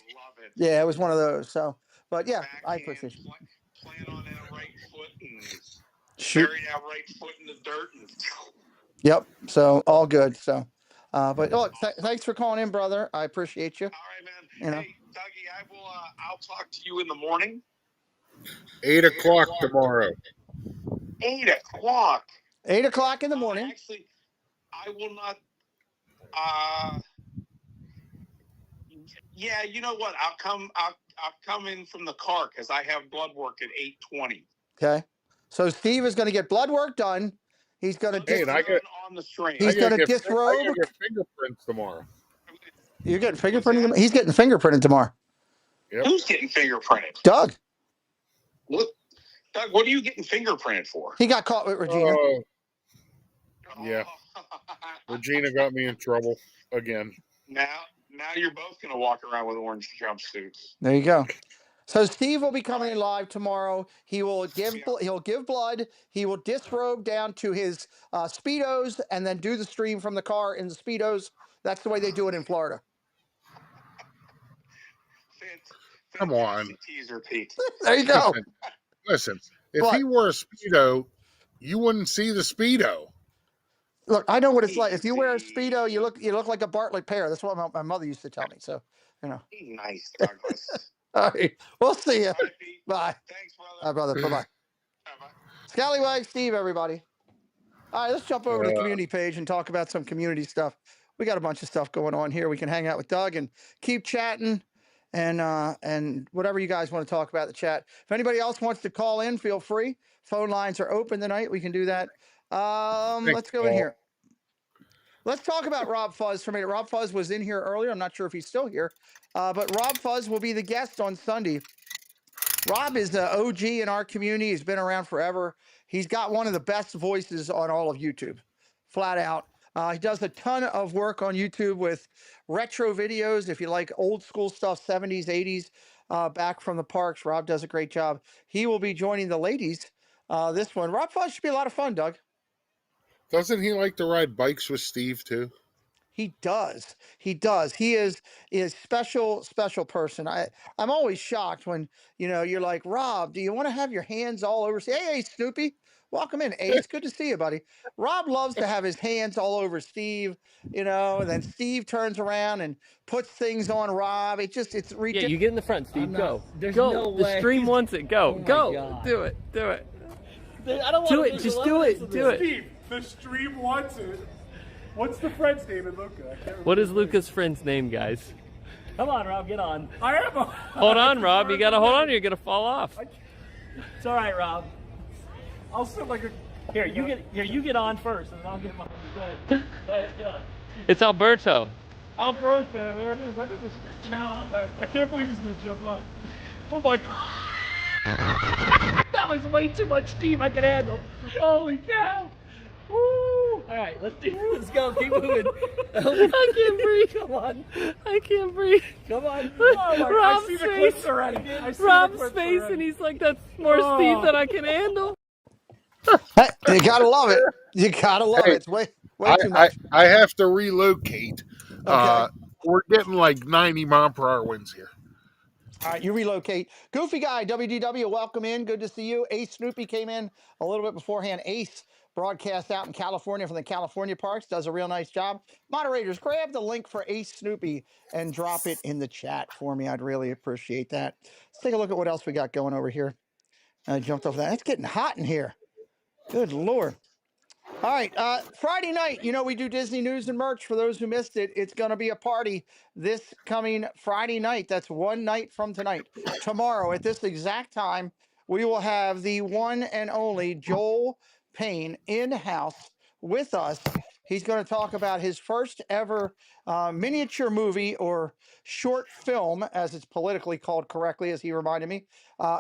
it was one of those. So, but yeah, backhand, I appreciate it. Plant on that right foot and shoot bury that right foot in the dirt. Yep. So all good. So, but look, thanks for calling in, brother. I appreciate you. All right, man. Hey, Dougie, I'll talk to you in the morning. 8 o'clock tomorrow. 8 o'clock. 8 o'clock in the morning. Actually, I will not. Yeah, you know what? I'll come in from the car because I have blood work at 8:20. Okay. So Steve is going to get blood work done. He's going to on the stream. He's going to disrobe. I get fingerprints tomorrow. You're getting fingerprinted. He's getting fingerprinted tomorrow. Yep. Who's getting fingerprinted? Doug. What? Doug, what are you getting fingerprinted for? He got caught with Regina. Yeah. Regina got me in trouble again. Now you're both going to walk around with orange jumpsuits. There you go. So Steve will be coming in live tomorrow. He'll give blood. He will disrobe down to his Speedos and then do the stream from the car in the Speedos. That's the way they do it in Florida. Come on. Teaser, Pete. There you go. Listen, if he wore a Speedo, you wouldn't see the Speedo. Look, I know what it's like. If you wear a Speedo, you look like a Bartlett pear. That's what my mother used to tell me. So, you know. Nice, Douglas. All right. We'll see you. Bye. Bye. Thanks, brother. All right, brother. Bye-bye. Bye-bye. Scallywag Steve, everybody. All right, let's jump over to the community page and talk about some community stuff. We got a bunch of stuff going on here. We can hang out with Doug and keep chatting and whatever you guys want to talk about in the chat. If anybody else wants to call in, feel free. Phone lines are open tonight. We can do that. Let's go in here. Let's talk about Rob Fuzz for a minute. Rob Fuzz was in here earlier. I'm not sure if he's still here, but Rob Fuzz will be the guest on Sunday. Rob is the OG in our community. He's been around forever. He's got one of the best voices on all of YouTube, flat out. He does a ton of work on YouTube with retro videos. If you like old school stuff, 70s, 80s, back from the parks, Rob does a great job. He will be joining the ladies this one. Rob Fuzz should be a lot of fun, Doug. Doesn't he like to ride bikes with Steve too? He does. He does. He is special person. I'm always shocked when, you're like, Rob, do you want to have your hands all over? Hey, Snoopy, welcome in. Hey, it's good to see you, buddy. Rob loves to have his hands all over Steve, and then Steve turns around and puts things on Rob. It's ridiculous. Yeah, you get in the front, Steve. Go. There's go. No the way. stream wants it. Go. Oh go. God. Do it. Do it. I don't do want it. Just do it. Do it. Steve, the stream wants it. What's the friend's name in Luca? What is Luca's friend's name, guys? Come on, Rob, get on. I am. Hold on, Rob. You gotta hold on. You're gonna fall off. It's all right, Rob. I'll sit like a. Here, you get on first, and then I'll get on. Go ahead. It's Alberto. Alberto, there it is. Look at this. Now, I can't believe he's gonna jump on. Oh my God. That was way too much steam I could handle. Holy cow! Woo! All right, let's go. Keep moving. I can't breathe. Come on. I can't breathe. Come on. Oh my, Rob's I see the face. clips already. I see the Rob's clips face, already. and he's like, "That's more speed than I can handle." Hey, you gotta love it. You gotta love it. Hey, It's way I, too I much. I have to relocate. Okay. We're getting like 90 mile per hour winds here. All right, you relocate. Goofy guy, WDW, welcome in. Good to see you. Ace Snoopy came in a little bit beforehand. Ace broadcasts out in California from the California parks, does a real nice job. Moderators, grab the link for Ace Snoopy and drop it in the chat for me. I'd really appreciate that. Let's take a look at what else we got going over here. I jumped off that. It's getting hot in here. Good Lord. All right, Friday night, you know, we do Disney news and merch. For those who missed it, it's going to be a party this coming Friday night. That's one night from tonight. Tomorrow, at this exact time, we will have the one and only Joel Payne in-house with us. He's going to talk about his first ever miniature movie or short film, as it's politically called correctly, as he reminded me.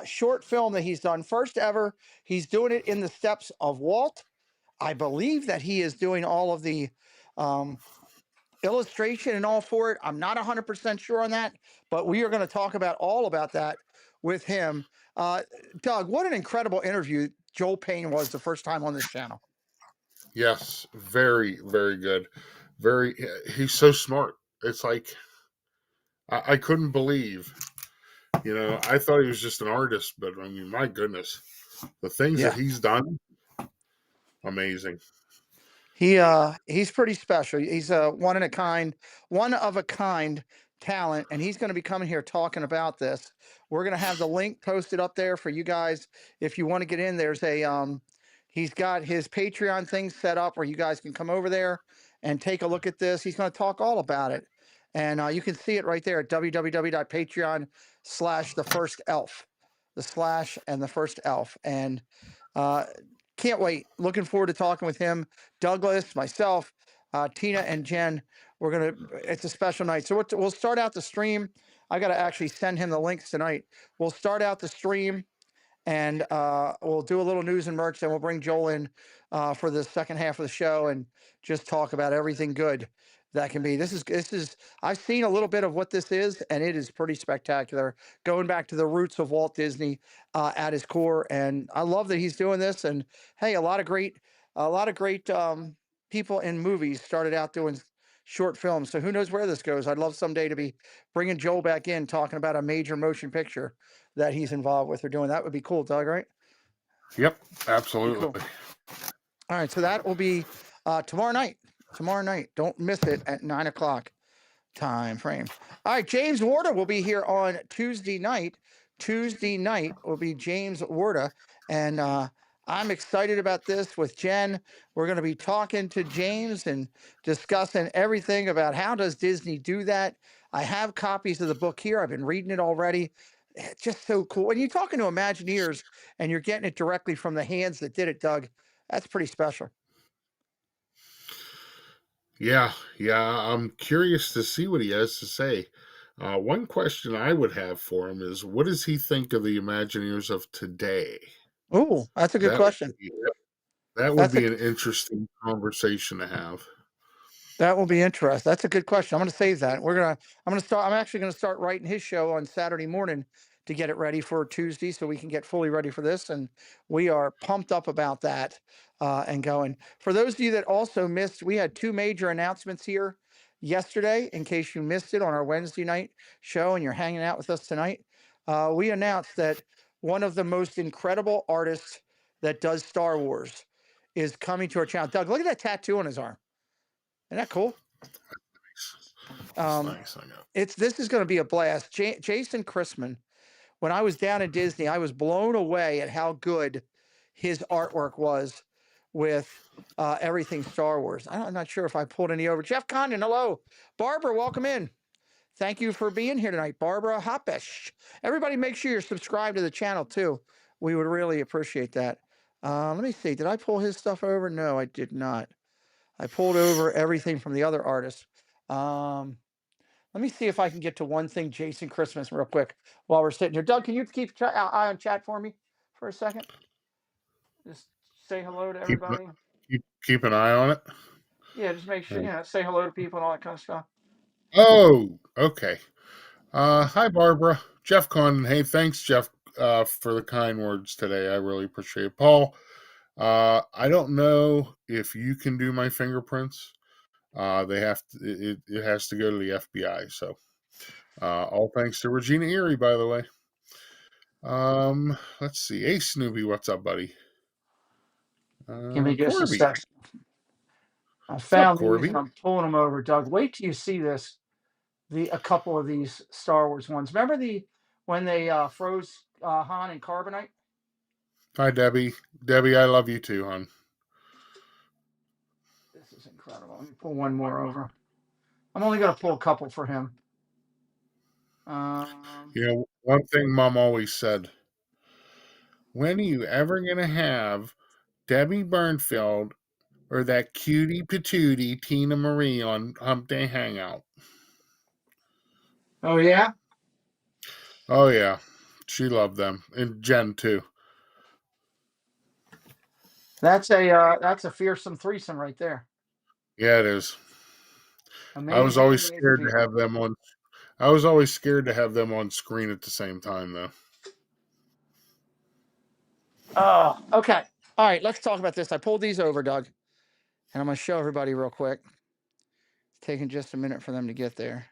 Short film that he's done. First ever. He's doing it in the steps of Walt. I believe that he is doing all of the illustration and all for it. I'm not 100% sure on that, but we are going to talk about all about that with him. Doug, what an incredible interview Joel Payne was the first time on this channel. Yes, very, very good. Very, he's so smart. It's like I couldn't believe. I thought he was just an artist, but I mean, my goodness, the things that he's done, amazing. He's pretty special. He's a one of a kind talent, and he's going to be coming here talking about this. We're going to have the link posted up there for you guys if you want to get in. There's a he's got his Patreon thing set up where you guys can come over there and take a look at this. He's going to talk all about it, and you can see it right there at www.patreon/thefirst elf, the slash and the first elf, and can't wait. Looking forward to talking with him. Douglas, myself, Tina, and Jen. It's a special night. So we'll start out the stream. I got to actually send him the links tonight. We'll start out the stream and we'll do a little news and merch. Then we'll bring Joel in for the second half of the show and just talk about everything good that can be. This is I've seen a little bit of what this is, and it is pretty spectacular. Going back to the roots of Walt Disney at his core, and I love that he's doing this. And hey, a lot of great people in movies started out doing short films. So who knows where this goes? I'd love someday to be bringing Joel back in, talking about a major motion picture that he's involved with or doing. That would be cool, Doug, right? Yep, absolutely. Cool. All right, so that will be tomorrow night. Tomorrow night. Don't miss it at 9 o'clock time frame. All right, James Warda will be here on Tuesday night. Tuesday night will be James Warda, and I'm excited about this with Jen. We're going to be talking to James and discussing everything about how does Disney do that. I have copies of the book here. I've been reading it already. It's just so cool. When you're talking to Imagineers and you're getting it directly from the hands that did it, Doug, that's pretty special. Yeah. I'm curious to see what he has to say. One question I would have for him is, what does he think of the Imagineers of today? Oh, that's a good question. That would be an interesting conversation to have. That will be interesting. That's a good question. I'm going to save that. I'm actually going to start writing his show on Saturday morning to get it ready for Tuesday so we can get fully ready for this. And we are pumped up about that and going. For those of you that also missed, we had two major announcements here yesterday, in case you missed it on our Wednesday night show and you're hanging out with us tonight. We announced that one of the most incredible artists that does Star Wars is coming to our channel. Doug, look at that tattoo on his arm. Isn't that cool? Nice. I know. This is going to be a blast. Jason Christman, when I was down at Disney, I was blown away at how good his artwork was with everything Star Wars. I'm not sure if I pulled any over. Jeff Condon, hello. Barbara, welcome in. Thank you for being here tonight. Barbara Hoppish. Everybody make sure you're subscribed to the channel too. We would really appreciate that. Let me see. Did I pull his stuff over? No, I did not. I pulled over everything from the other artists. Let me see if I can get to one thing, Jason Christmas, real quick while we're sitting here. Doug, can you keep eye on chat for me for a second? Just say hello to everybody. Keep an eye on it. Yeah, just make sure, say hello to people and all that kind of stuff. Oh, okay. Hi, Barbara. Jeff Condon. Hey, thanks, Jeff, for the kind words today. I really appreciate it. Paul, I don't know if you can do my fingerprints. They have to, it has to go to the FBI. So, all thanks to Regina Erie, by the way. Let's see. Hey, Snoopy, what's up, buddy? Give me just a Corby. second. I What's up, found these Corby? and I'm pulling them over, Doug. Wait till you see this. A couple of these Star Wars ones. Remember when they froze Han in carbonite? Hi, Debbie. Debbie, I love you too, hon. This is incredible. Let me pull one more over. I'm only going to pull a couple for him. One thing Mom always said: when are you ever gonna have Debbie Burnfield or that cutie patootie Tina Marie on Hump Day Hangout? Oh yeah. Oh yeah, she loved them, and Jen too. That's a fearsome threesome right there. Yeah, it is. I was Amazing, always amazing scared to people. have them on. I was always scared to have them on screen at the same time, though. Oh, okay. All right, let's talk about this. I pulled these over, Doug, and I'm going to show everybody real quick. It's taking just a minute for them to get there.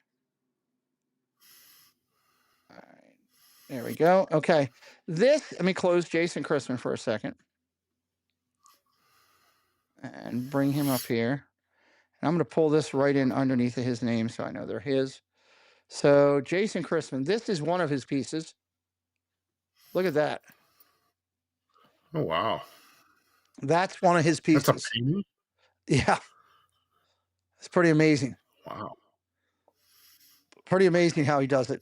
All right, there we go. Okay, let me close Jason Christman for a second and bring him up here. And I'm going to pull this right in underneath of his name so I know they're his. So Jason Christman, this is one of his pieces. Look at that. Oh wow, That's one of his that's a pieces. painting. Yeah, it's pretty amazing. Wow, Pretty amazing how he does it.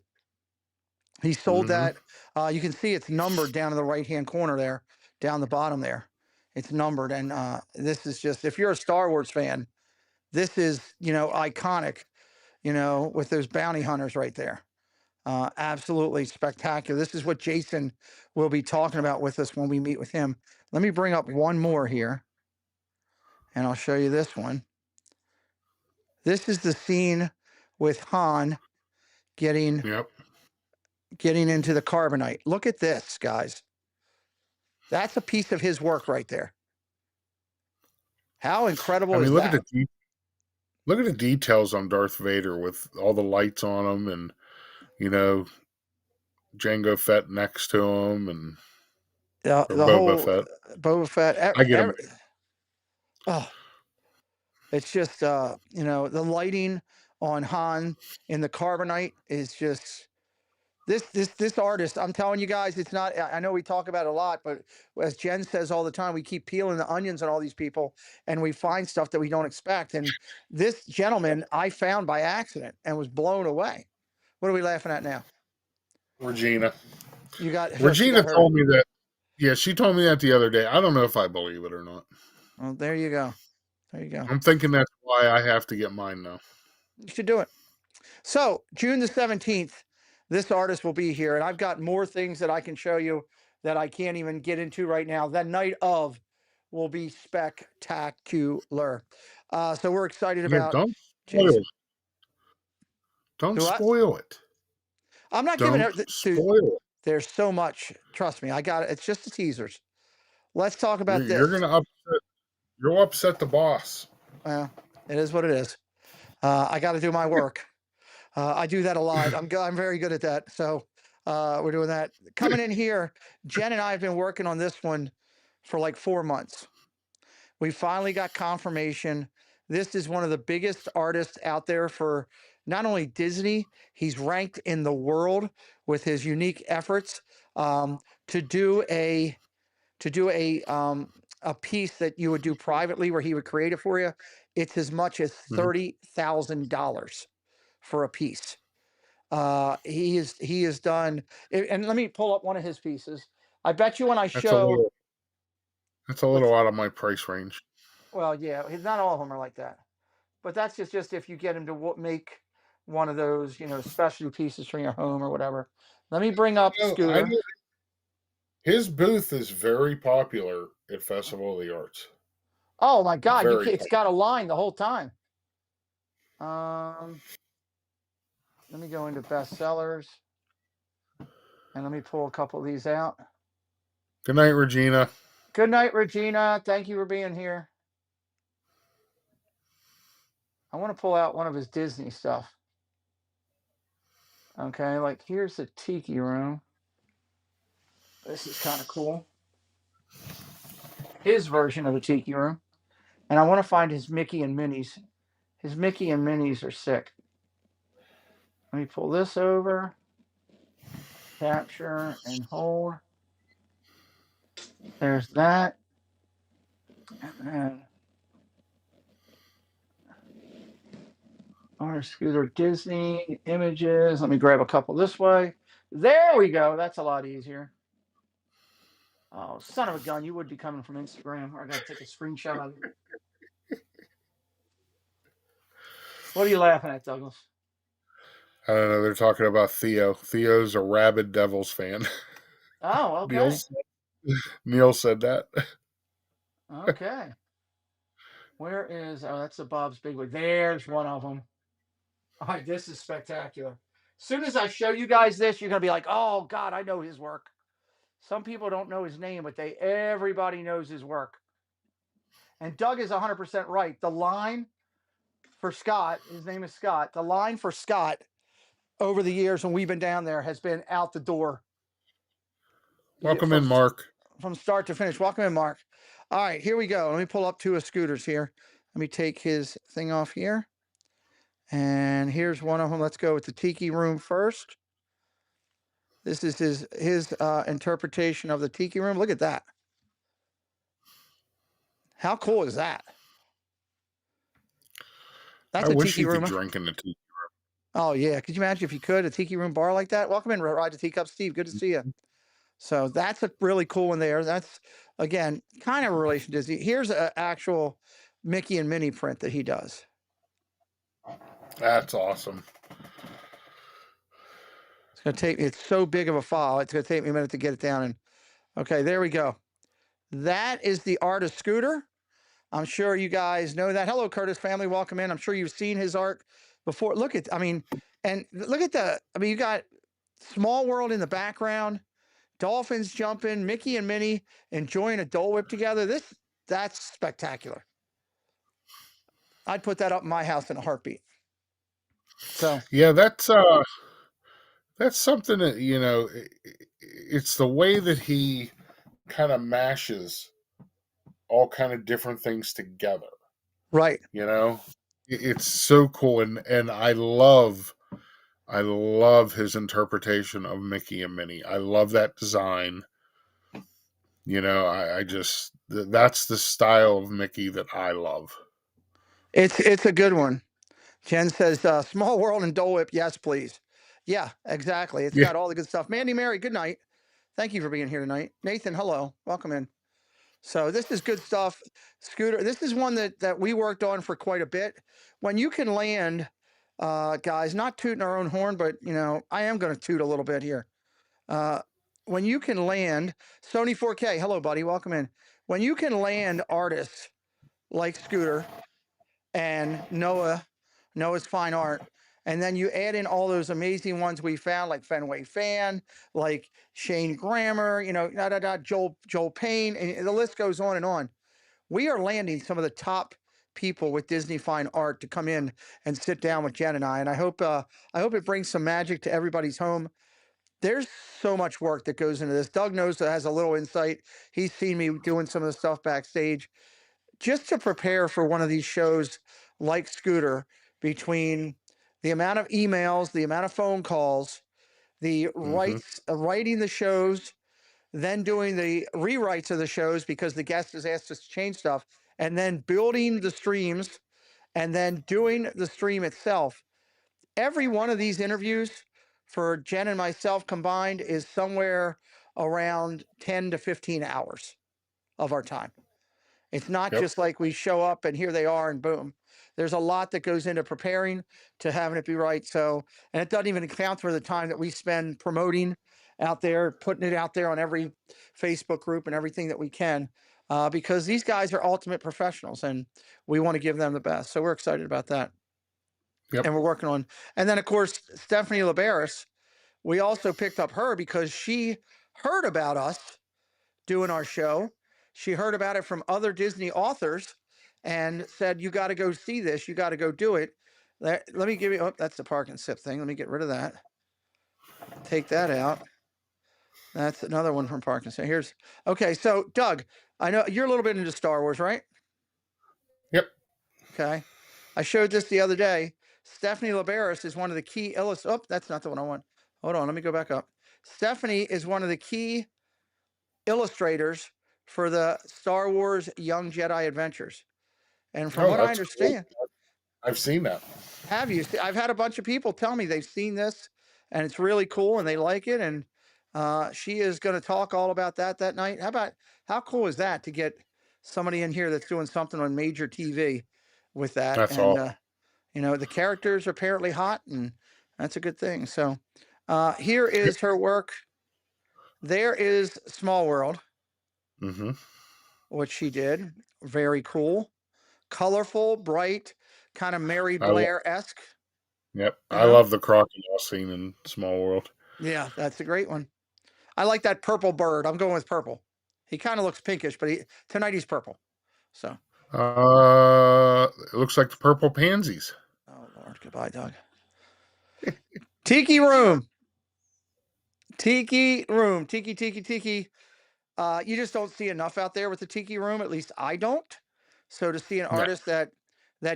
He sold mm-hmm. that. You can see it's numbered down in the right-hand corner there, down the bottom there. It's numbered. And this is just, if you're a Star Wars fan, this is, iconic, with those bounty hunters right there. Absolutely spectacular. This is what Jason will be talking about with us when we meet with him. Let me bring up one more here, and I'll show you this one. This is the scene with Han getting into the carbonite. Look at this, guys. That's a piece of his work right there. How incredible is that? Look at the details on Darth Vader with all the lights on him, and Jango Fett next to him, and The Boba whole Fett. Boba Fett. I get him. It's just the lighting on Han in the carbonite is just this artist. I'm telling you guys, it's not. I know we talk about it a lot, but as Jen says all the time, we keep peeling the onions on all these people, and we find stuff that we don't expect. And this gentleman I found by accident and was blown away. What are we laughing at now? Regina. Regina told me that. Yeah, she told me that the other day. I don't know if I believe it or not. Well, there you go. There you go. I'm thinking that's why I have to get mine now. You should do it. So June the 17th, this artist will be here, and I've got more things that I can show you that I can't even get into right now. That night of will be spectacular. So we're excited about Don't Jason. Don't spoil it. I'm not giving it. Spoil it. There's so much. Trust me, I got it. It's just the teasers. Let's talk about this. You'll upset the boss. Well, it is what it is. I got to do my work. I do that a lot. I'm very good at that. So we're doing that. Coming in here, Jen and I have been working on this one for like 4 months. We finally got confirmation. This is one of the biggest artists out there for not only Disney, he's ranked in the world with his unique efforts to do a piece that you would do privately where he would create it for you. It's as much as $30,000 for a piece. He has done, and let me pull up one of his pieces. I bet you when I show. That's a little out of my price range. Well, yeah, not all of them are like that, but that's just if you get him to make one of those, specialty pieces for your home or whatever. Let me bring up Scooter. His booth is very popular at Festival of the Arts. Oh my God, you Very can't, it's cool. got a line the whole time. Let me go into bestsellers and let me pull a couple of these out. Good night, Regina. Good night, Regina. Thank you for being here. I want to pull out one of his Disney stuff. Okay, like here's the Tiki Room. This is kind of cool. His version of the Tiki Room. And I want to find his Mickey and Minnie's. His Mickey and Minnie's are sick. Let me pull this over. Capture and hold. There's that. And then our Scooter Disney images. Let me grab a couple this way. There we go. That's a lot easier. Oh, son of a gun. You would be coming from Instagram. I got to take a screenshot of it. What are you laughing at, Douglas? I don't know. They're talking about Theo. Theo's a rabid Devils fan. Oh, okay. Neil said that. Okay. Where is, oh, that's the Bob's Big Wig. There's one of them. All right, this is spectacular. As soon as I show you guys this, you're going to be like, oh, God, I know his work. Some people don't know his name, but everybody knows his work. And Doug is 100% right. The line for Scott, his name is Scott, the line for Scott over the years when we've been down there has been out the door. Welcome in, Mark. From start to finish. Welcome in, Mark. All right, here we go. Let me pull up two of Scooter's here. Let me take his thing off here. And here's one of them. Let's go with the Tiki Room first. This is his interpretation of the Tiki Room. Look at that. How cool is that? That's I a wish Tiki you Room. could drink in the Tiki Room. Oh, yeah. Could you imagine if you could, a Tiki Room bar like that? Welcome in, Ride the Teacup, Steve. Good to see you. So that's a really cool one there. That's, again, kind of a relation to Disney. Here's an actual Mickey and Minnie print that he does. That's awesome. It's going to take me, it's so big of a file. It's going to take me a minute to get it down. And okay, there we go. That is the art of Scooter. I'm sure you guys know that. Hello, Curtis family. Welcome in. I'm sure you've seen his art before. Look at, I mean, and look at you got Small World in the background, dolphins jumping, Mickey and Minnie enjoying a Dole Whip together. That's spectacular. I'd put that up in my house in a heartbeat. So yeah, that's something that, it's the way that he kind of mashes all kind of different things together. Right. It's so cool, and I love his interpretation of Mickey and Minnie. I love that design. I just, that's the style of Mickey that I love. It's a good one. Jen says, Small World and Dole Whip. Yes, please. Yeah, exactly. It's got all the good stuff. Mandy Mary, good night. Thank you for being here tonight. Nathan, hello. Welcome in. So this is good stuff. Scooter, this is one that we worked on for quite a bit. When you can land, guys, not tooting our own horn, but, I am going to toot a little bit here. When you can land, Sony 4K, hello, buddy. Welcome in. When you can land artists like Scooter and Noah's Fine Art, and then you add in all those amazing ones we found, like Fenway Fan, like Shane Grammer, Joel Payne, and the list goes on and on. We are landing some of the top people with Disney Fine Art to come in and sit down with Jen and I. And I hope it brings some magic to everybody's home. There's so much work that goes into this. Doug knows that has a little insight. He's seen me doing some of the stuff backstage. Just to prepare for one of these shows like Scooter, between the amount of emails, the amount of phone calls, the writing the shows, then doing the rewrites of the shows because the guest has asked us to change stuff, and then building the streams, and then doing the stream itself. Every one of these interviews for Jen and myself combined is somewhere around 10 to 15 hours of our time. It's not just like we show up and here they are and boom. There's a lot that goes into preparing to having it be right. So, and it doesn't even account for the time that we spend promoting out there, putting it out there on every Facebook group and everything that we can. because these guys are ultimate professionals and we want to give them the best. So we're excited about that. Yep. And we're working on, and then of course, Stephanie Labaris, we also picked up her because she heard about us doing our show. She heard about it from other Disney authors and said, you got to go see this. You got to go do it. Let me give you, oh, that's the park and sip thing. Let me get rid of that. Take that out. That's another one from park and sip. Here's, okay. So Doug, I know you're a little bit into Star Wars, right? Yep. Okay. I showed this the other day. Stephanie Labaris is one of the key illustrators. Oh, that's not the one I want. Hold on. Let me go back up. Stephanie is one of the key illustrators for the Star Wars Young Jedi Adventures. And from what I That's cool. understand, I've seen that. have you? I've had a bunch of people tell me they've seen this and it's really cool and they like it. And she is going to talk all about that night. How cool is that to get somebody in here that's doing something on major TV with that? That's And, all. you know, the characters are apparently hot and that's a good thing. So here is her work. There is Small World, which she did. Very cool, colorful, bright, kind of Mary Blair-esque. Yep. You I know? love the crocodile scene in Small World. Yeah, that's a great one. I like that purple bird. I'm going with purple. He kind of looks pinkish, but tonight he's purple. So. It looks like the purple pansies. Oh Lord, goodbye, Doug. Tiki room. Tiki room. Tiki, tiki, tiki. You just don't see enough out there with the tiki room. At least I don't. So to see an artist that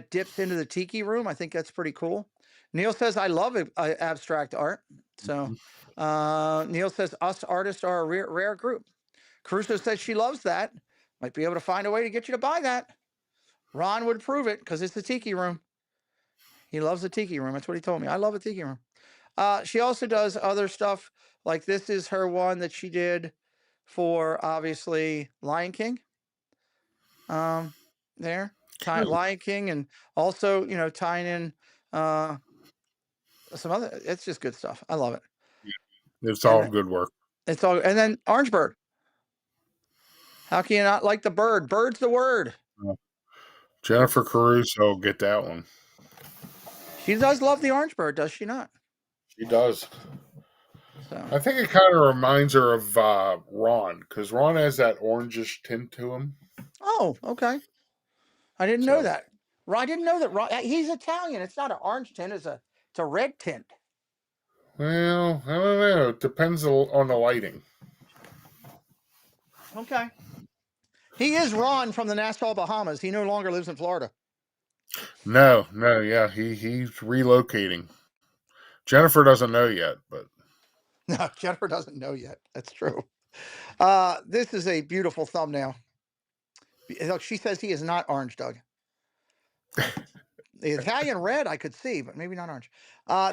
dips into the tiki room, I think that's pretty cool. Neil says I love abstract art. So Neil says us artists are a rare group. Caruso says she loves that. Might be able to find a way to get you to buy that. Ron would prove it because it's the tiki room. He loves the tiki room. That's what he told me. I love a tiki room. She also does other stuff. Like this is her one that she did for obviously Lion King. There, Lion King, and also tying in some other. It's just good stuff. I love it. It's all good work. It's all, and then Orange Bird. How can you not like the bird? Bird's the word. Jennifer Caruso, get that one. She does love the Orange Bird, does she not? She does. So I think it kind of reminds her of Ron, because Ron has that orangish tint to him. Oh, okay. I didn't know that. I didn't know that Ron. He's Italian. It's not an orange tint. It's a red tint. Well, I don't know. It depends on the lighting. Okay. He is Ron from the Nassau Bahamas. He no longer lives in Florida. No, yeah, he's relocating. Jennifer doesn't know yet, but no, Jennifer doesn't know yet. That's true. This is a beautiful thumbnail. Look, she says he is not orange, Doug. The Italian red I could see, but maybe not orange.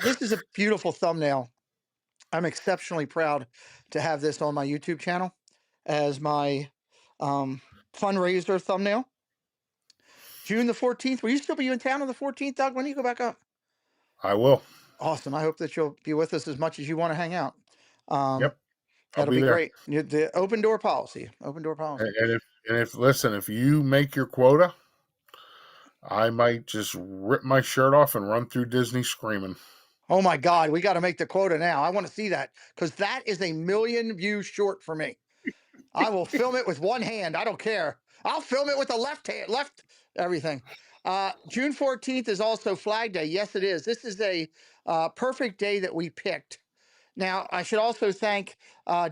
This is a beautiful thumbnail. I'm exceptionally proud to have this on my YouTube channel as my fundraiser thumbnail. June the 14th. Will you still be in town on the 14th, Doug? When do you go back up? I will. Awesome. I hope that you'll be with us as much as you want to hang out. Yep. That'll be great. The open door policy. Open door policy. And if you make your quota, I might just rip my shirt off and run through Disney screaming. Oh my God, we got to make the quota now. I want to see that because that is a 1 million view short for me. I will film it with one hand. I don't care. I'll film it with the left hand, everything. June 14th is also Flag Day. Yes, it is. This is a perfect day that we picked. Now, I should also thank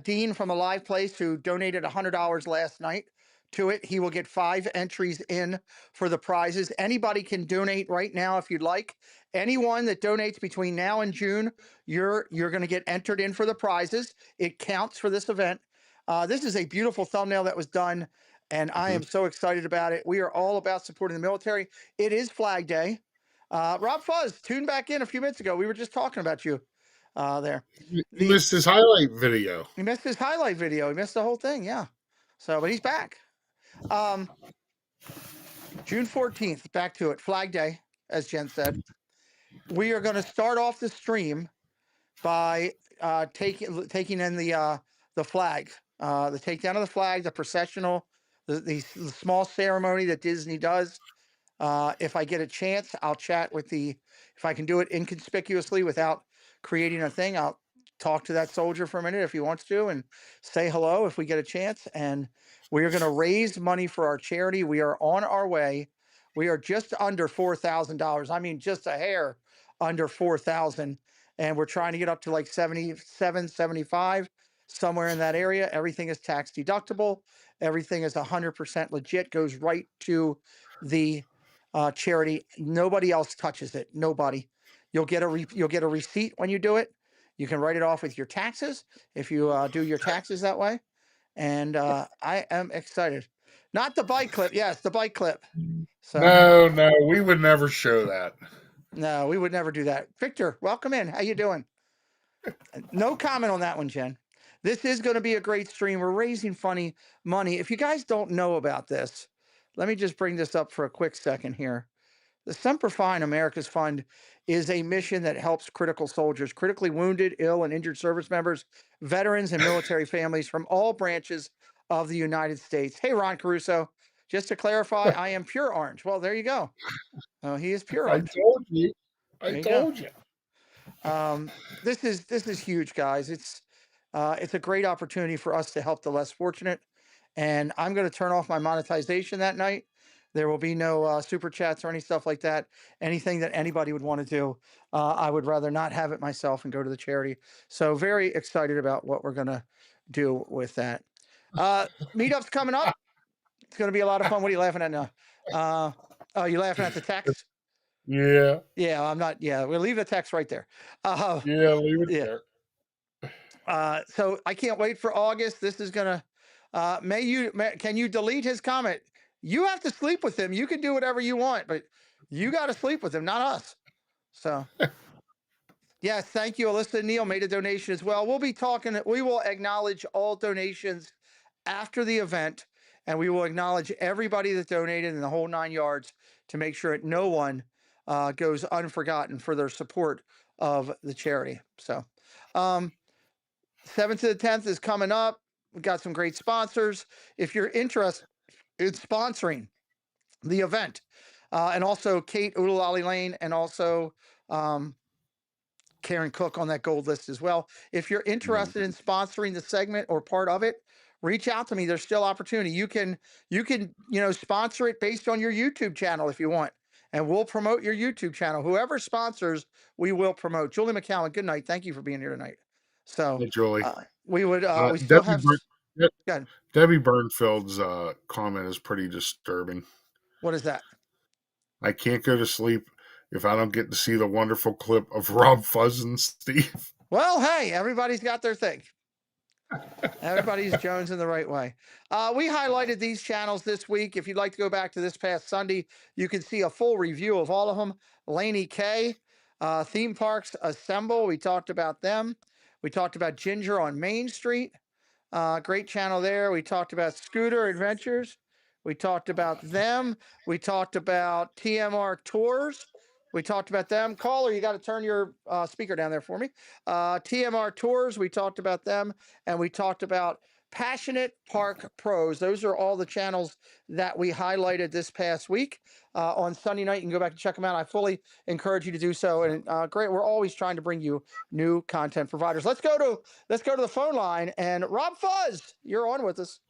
Dean from Alive Place who donated $100 last night to it. He will get 5 entries in for the prizes. Anybody can donate right now if you'd like. Anyone that donates between now and June, you're going to get entered in for the prizes. It counts for this event. This is a beautiful thumbnail that was done, and I am so excited about it. We are all about supporting the military. It is Flag Day. Rob Fuzz tuned back in a few minutes ago. We were just talking about you there. He missed his highlight video. He missed his highlight video. He missed the whole thing, yeah. So, but he's back. June 14th, back to it. Flag Day, as Jen said. We are going to start off the stream by taking in the flag, the takedown of the flag, the the small ceremony that Disney does. If I get a chance, I'll chat with if I can do it inconspicuously without creating a thing, I'll talk to that soldier for a minute if he wants to and say hello if we get a chance. And we are going to raise money for our charity. We are on our way. We are just under $4,000. I mean, just a hair under 4,000. And we're trying to get up to like 77, 75, somewhere in that area. Everything is tax deductible. Everything is 100% legit, goes right to the charity. Nobody else touches it. Nobody. You'll get a receipt when you do it. You can write it off with your taxes if you do your taxes that way. And I am excited. Not the bike clip. Yes, the bike clip. So No, we would never show that. no, we would never do that. Victor, welcome in. How you doing? No comment on that one, Jen. This is going to be a great stream. We're raising funny money. If you guys don't know about this, let me just bring this up for a quick second here. The Semper Fi America's Fund is a mission that helps critical soldiers, critically wounded, ill, and injured service members, veterans, and military families from all branches of the United States. Hey, Ron Caruso, just to clarify, I am pure orange. Well, there you go. Oh, he is pure I orange. told you. I There you told go. you. This is huge, guys. It's a great opportunity for us to help the less fortunate. And I'm going to turn off my monetization that night. There will be no super chats or any stuff like that. Anything that anybody would want to do, I would rather not have it myself and go to the charity. So very excited about what we're going to do with that. Meetup's coming up. It's going to be a lot of fun. What are you laughing at now? Oh, you laughing at the text? Yeah. Yeah, I'm not. Yeah, we'll leave the text right there. Yeah, leave it Yeah. there. So I can't wait for August. This is gonna. Can you delete his comment? You have to sleep with him. You can do whatever you want, but you got to sleep with him, not us. So, yes, thank you, Alyssa Neal made a donation as well. We'll be talking. We will acknowledge all donations after the event, and we will acknowledge everybody that donated in the whole 9 yards to make sure that no one goes unforgotten for their support of the charity. So, 7th to the 10th is coming up. We've got some great sponsors. If you're interested in sponsoring the event, and also Kate Oodalali Lane and also Karen Cook on that gold list as well. If you're interested in sponsoring the segment or part of it, reach out to me. There's still opportunity. You can sponsor it based on your YouTube channel if you want, and we'll promote your YouTube channel. Whoever sponsors, we will promote. Julie McCallum, good night. Thank you for being here tonight. So, Hey, Julie. we would we still have. Good. Debbie Burnfield's comment is pretty disturbing. What is that? I can't go to sleep if I don't get to see the wonderful clip of Rob Fuzz and Steve. Well, hey, everybody's got their thing. Everybody's Jones in the right way. We highlighted these channels this week. If you'd like to go back to this past Sunday, you can see a full review of all of them. Laney K, Theme Parks Assemble. We talked about them. We talked about Ginger on Main Street. Great channel there. We talked about Scooter Adventures. We talked about them. We talked about TMR Tours. We talked about them. Caller, you got to turn your speaker down there for me. TMR Tours, we talked about them. And we talked about Passionate Park Pros. Those are all the channels that we highlighted this past week. On Sunday night, you can go back and check them out. I fully encourage you to do so. And great, we're always trying to bring you new content providers. Let's go to the phone line. And Rob Fuzz, you're on with us.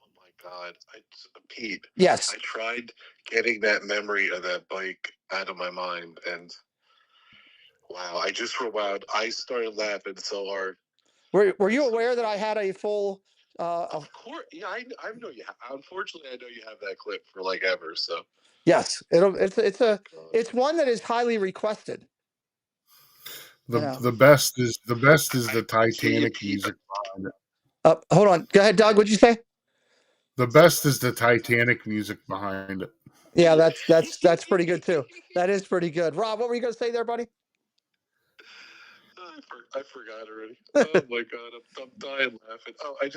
Oh my God, Pete. Yes. I tried getting that memory of that bike out of my mind, and wow, I just rewound. I started laughing so hard. Were you aware that I had a full? Of course, yeah. I know you have. Unfortunately, I know you have that clip for like ever. So yes, it's one that is highly requested. The best is the Titanic music behind it. Hold on, go ahead, Doug. What'd you say? The best is the Titanic music behind it. Yeah, that's pretty good too. That is pretty good. Rob, what were you going to say there, buddy? I forgot already. Oh my God, I'm dying laughing. Oh, I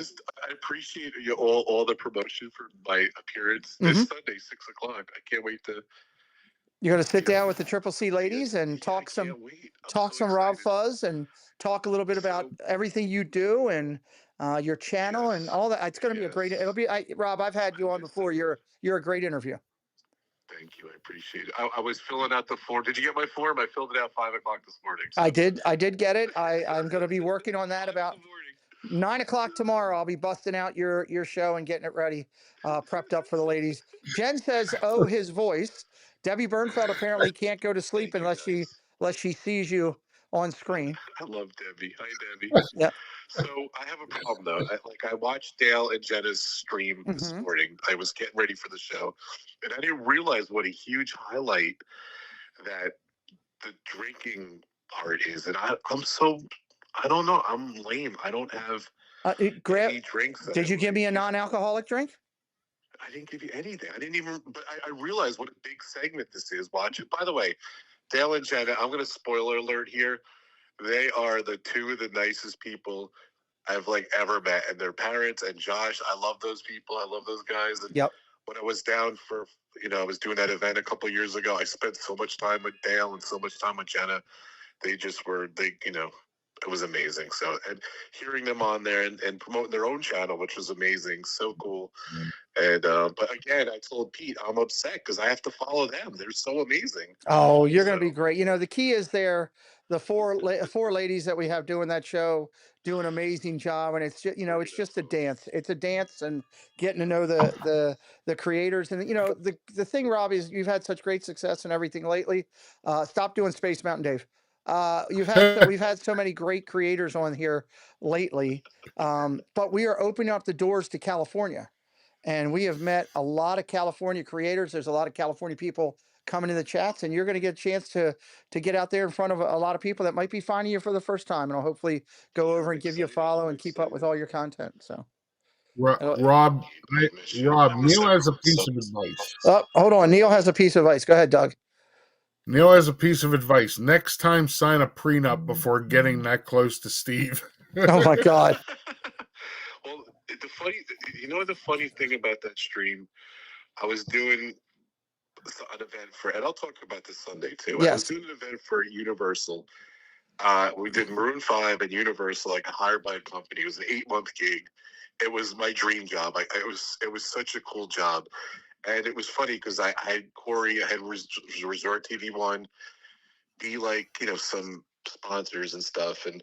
appreciate you all the promotion for my appearance this Sunday, 6:00. I can't wait to You're going to sit You know, down with the Triple C ladies and I talk some can't wait. I'm so Rob excited. Fuzz and talk a little bit about So everything you do and your channel and yes, all that. It's going to be a great. yes. It'll be. Rob, I've had you on I'm before. excited. You're a great interview. Thank you. I appreciate it. I was filling out the form. Did you get my form? I filled it out 5 o'clock this morning. So. I did get it. I'm going to be working on that about 9 o'clock tomorrow. I'll be busting out your show and getting it ready, prepped up for the ladies. Jen says, "Oh, his voice." Debbie Bernfeld apparently can't go to sleep unless she sees you on screen. I love Debbie. Hi, Debbie. Yeah. So I have a problem though. I watched Dale and Jenna's stream this morning. I was getting ready for the show, and I didn't realize what a huge highlight that the drinking part is. And I don't know. I'm lame. I don't have any drinks. Did you give me a non-alcoholic drink? I didn't give you anything. I didn't even. But I realized what a big segment this is. Watch it. By the way, Dale and Jenna. I'm going to spoiler alert here. They are the two of the nicest people I've ever met, and their parents and Josh. I love those people. I love those guys. And yep. When I was down for, I was doing that event a couple of years ago. I spent so much time with Dale and so much time with Jenna. They just were, it was amazing. So, and hearing them on there and promoting their own channel, which was amazing, so cool. And but again, I told Pete I'm upset because I have to follow them. They're so amazing. Oh, you're going to be great. The key is the four ladies that we have doing that show do an amazing job, and it's just it's just a dance. It's a dance, and getting to know the creators, and the thing, Rob, is you've had such great success and everything lately. Stop doing Space Mountain Dave. We've had so many great creators on here lately, but we are opening up the doors to California. And we have met a lot of California creators. There's a lot of California people coming in the chats, and you're going to get a chance to get out there in front of a lot of people that might be finding you for the first time. And I'll hopefully go over and give you a follow and keep up with all your content. So, Rob, Neil has a piece of advice. oh, hold on. Neil has a piece of advice. Go ahead, Doug. Neil has a piece of advice. Next time, sign a prenup before getting that close to Steve. Oh my God. Well, the funny thing about that stream, I was doing an event and I'll talk about this Sunday too. Yes. I was doing an event for Universal. We did Maroon 5 and Universal. I got hired by a company. It was an 8-month gig. It was my dream job. It was such a cool job. And it was funny because I had Corey, I had Resort TV One, be some sponsors and stuff. And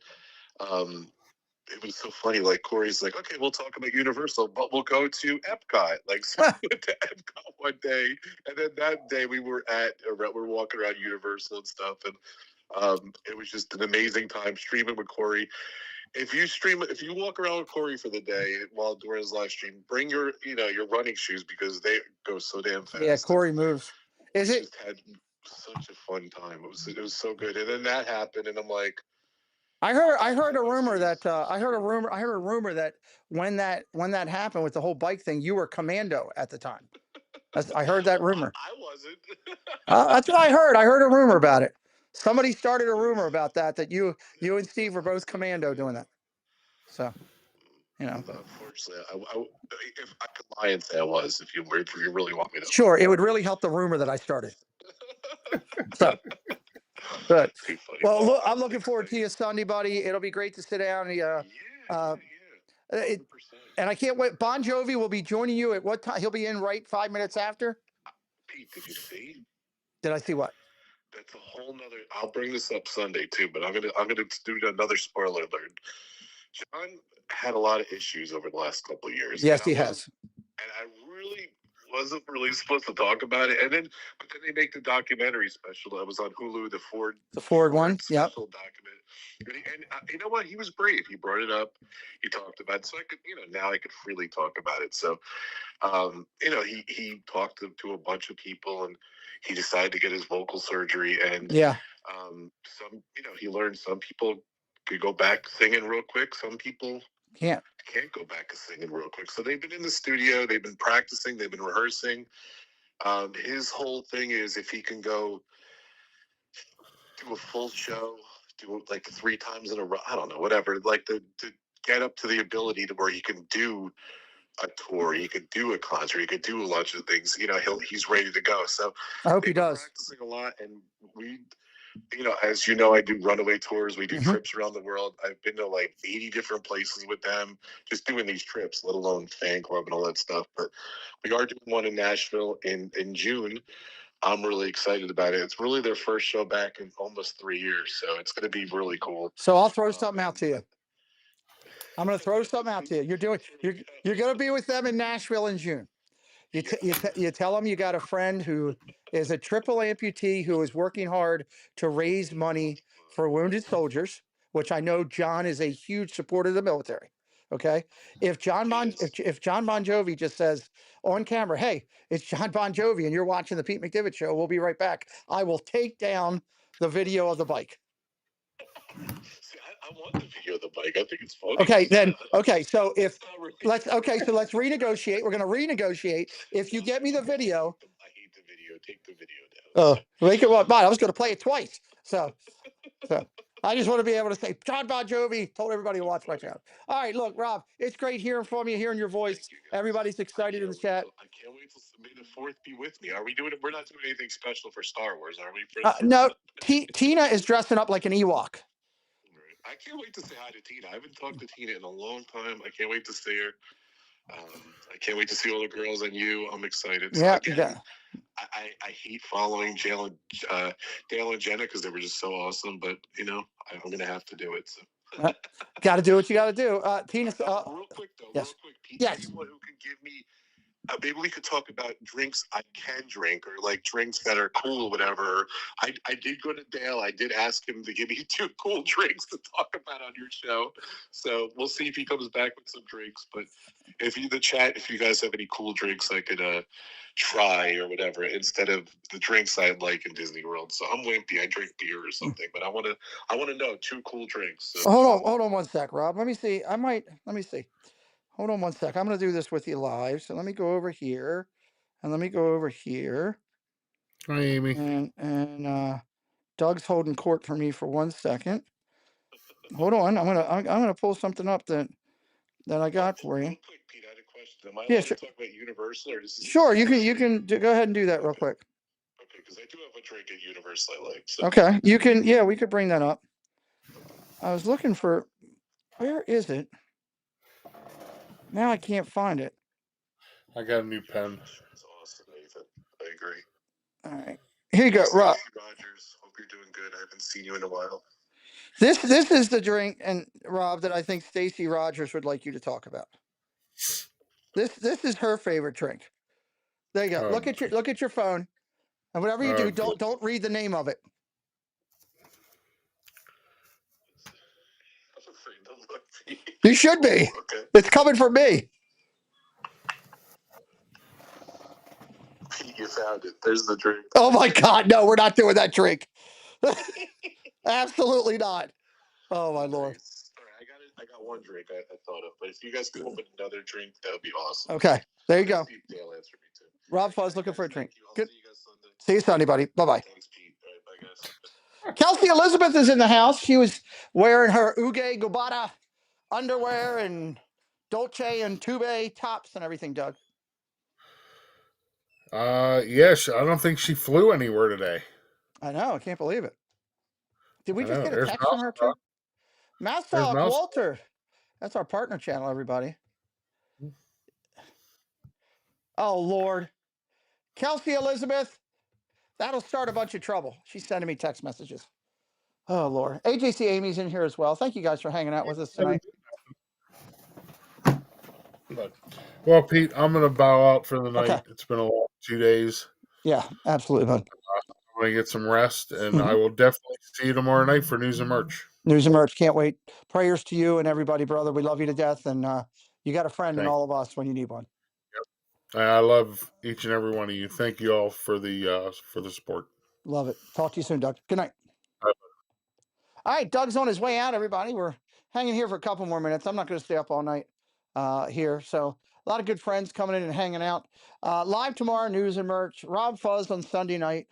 it was so funny. Corey's okay, we'll talk about Universal, but we'll go to Epcot. So we went to Epcot one day, and then that day we were walking around Universal and stuff, and it was just an amazing time streaming with Corey. If you walk around with Corey for the day while during his live stream, bring your running shoes because they go so damn fast. Yeah, Corey moves. Just had such a fun time. It was so good, and then that happened, and I'm like. I heard a rumor that when that happened with the whole bike thing, you were commando at the time. I heard that rumor. I wasn't. That's what I heard. I heard a rumor about it. Somebody started a rumor about that you and Steve were both commando doing that. So, Unfortunately, if I could lie and say I was, if you really want me to. Sure, it would really help the rumor that I started. So. Good. Well, look, I'm looking forward to you Sunday, buddy. It'll be great to sit down. And I can't wait. Bon Jovi will be joining you at what time? He'll be in right 5 minutes after. Pete, did you see? Did I see what? That's a whole nother. I'll bring this up Sunday too, but I'm gonna do another spoiler alert. John had a lot of issues over the last couple of years. Yes, he has. And I really wasn't really supposed to talk about it. But then they make the documentary special that was on Hulu, the Ford one. Yep. Document. And you know what? He was brave. He brought it up. He talked about it. So I could, now I could freely talk about it. So, he talked to a bunch of people and he decided to get his vocal surgery. And he learned some people could go back singing real quick. Some people can't go back to singing real quick. So they've been in the studio, they've been practicing, they've been rehearsing. His whole thing is if he can go do a full show, do it 3 times in a row, I don't know, whatever, to get up to the ability to where he can do a tour. He could do a concert. He could do a bunch of things. You know, he's ready to go. So I hope he we've been does. practicing a lot, and we, you know, as you know, I do runaway tours. We do Mhm. trips around the world. I've been to like 80 different places with them, just doing these trips, let alone fan club and all that stuff. But we are doing one in Nashville in June. I'm really excited about it. It's really their first show back in almost 3 years, so it's going to be really cool. So I'll throw something out to you. I'm going to throw something out to you. You're going to be with them in Nashville in June. You tell them you got a friend who is a triple amputee who is working hard to raise money for wounded soldiers, which I know John is a huge supporter of the military. Okay, if John Bon Jovi just says on camera, "Hey, it's John Bon Jovi," and you're watching the Pete McDivitt show, we'll be right back. I will take down the video of the bike. See, I want the video of the bike. I think it's funny. Okay, then. Okay, so if let's renegotiate. We're going to renegotiate. If you get me the video, I hate the video. Take the video down. make it what? But I was going to play it twice. So I just want to be able to say John Bon Jovi told everybody to watch my channel. All right, look, Rob, it's great hearing from you, hearing your voice. Everybody's excited in the chat. I can't wait till May the 4th be with me. Are we doing it? We're not doing anything special for Star Wars, are we? No, Tina is dressing up like an Ewok. I can't wait to say hi to Tina. I haven't talked to Tina in a long time. I can't wait to see her. I can't wait to see all the girls and you. I'm excited. So Yeah, again, yeah. I hate following Dale and Jenna because they were just so awesome. But you know, I'm gonna have to do it. So. Got to do what you got to do. Tina, real quick though. Yes. Real quick, Pete. Yes. Anyone who can give me. Maybe we could talk about drinks I can drink or like drinks that are cool or whatever. I did go to Dale. I did ask him to give me 2 cool drinks to talk about on your show. So we'll see if he comes back with some drinks. But if you if you guys have any cool drinks I could try or whatever instead of the drinks I like in Disney World. So I'm wimpy. I drink beer or something, but I want to know 2 cool drinks. So. Hold on one sec, Rob. Let me see. Let me see. Hold on one sec. I'm going to do this with you live. So let me go over here, and let me go over here. Hi, Amy. And Doug's holding court for me for 1 second. Hold on. I'm gonna pull something up that I got for you. Real quick, Pete, I had a question. Am I Yeah, allowed sure. to talk about Universal or Sure, you can go ahead and do that real quick. Okay, because I do have a drink at Universal I like. So. Okay, you can. Yeah, we could bring that up. I was looking for. Where is it? Now I can't find it. I got a new pen. That's awesome, Nathan. I agree. All right, here you go, Rob. Rogers, hope you're doing good. I haven't seen you in a while. This is the drink, and Rob, that I think Stacy Rogers would like you to talk about. This is her favorite drink. There you go. Oh, Look at your phone, and whatever you do, don't read the name of it. I'm afraid to look. You should be. Okay. It's coming from me. You found it. There's the drink. Oh my God! No, we're not doing that drink. Absolutely not. Oh my Lord. All right, I got one drink I thought of, but if you guys could open another drink, that would be awesome. Okay, there you go. See if Dale answer me too. Rob Fuzz looking for a drink. Good. See you guys Sunday. See you Sunday, buddy. Bye bye. Thanks, Pete. All right, bye guys. Kelsey Elizabeth is in the house. She was wearing her Uge Gobata underwear and Dolce and Tube tops and everything, Doug. Yes, I don't think she flew anywhere today. I know. I can't believe it. Did we I just know. get a There's text from her too? Mouse There's Talk, Mouse Walter. That's our partner channel, everybody. Oh, Lord. Kelsey Elizabeth, that'll start a bunch of trouble. She's sending me text messages. Oh, Lord. AJC Amy's in here as well. Thank you guys for hanging out with us tonight. Well, Pete, I'm going to bow out for the night. Okay. It's been a long 2 days. Yeah, absolutely, bud. I'm going to get some rest, and I will definitely see you tomorrow night for news and merch. News and merch. Can't wait. Prayers to you and everybody, brother. We love you to death, and you got a friend in all of us when you need one. Yep. I love each and every one of you. Thank you all for the support. Love it. Talk to you soon, Doug. Good night. Bye. All right, Doug's on his way out, everybody. We're hanging here for a couple more minutes. I'm not going to stay up all night here. So a lot of good friends coming in and hanging out. Live tomorrow, news and merch. Rob Fuzz on Sunday night.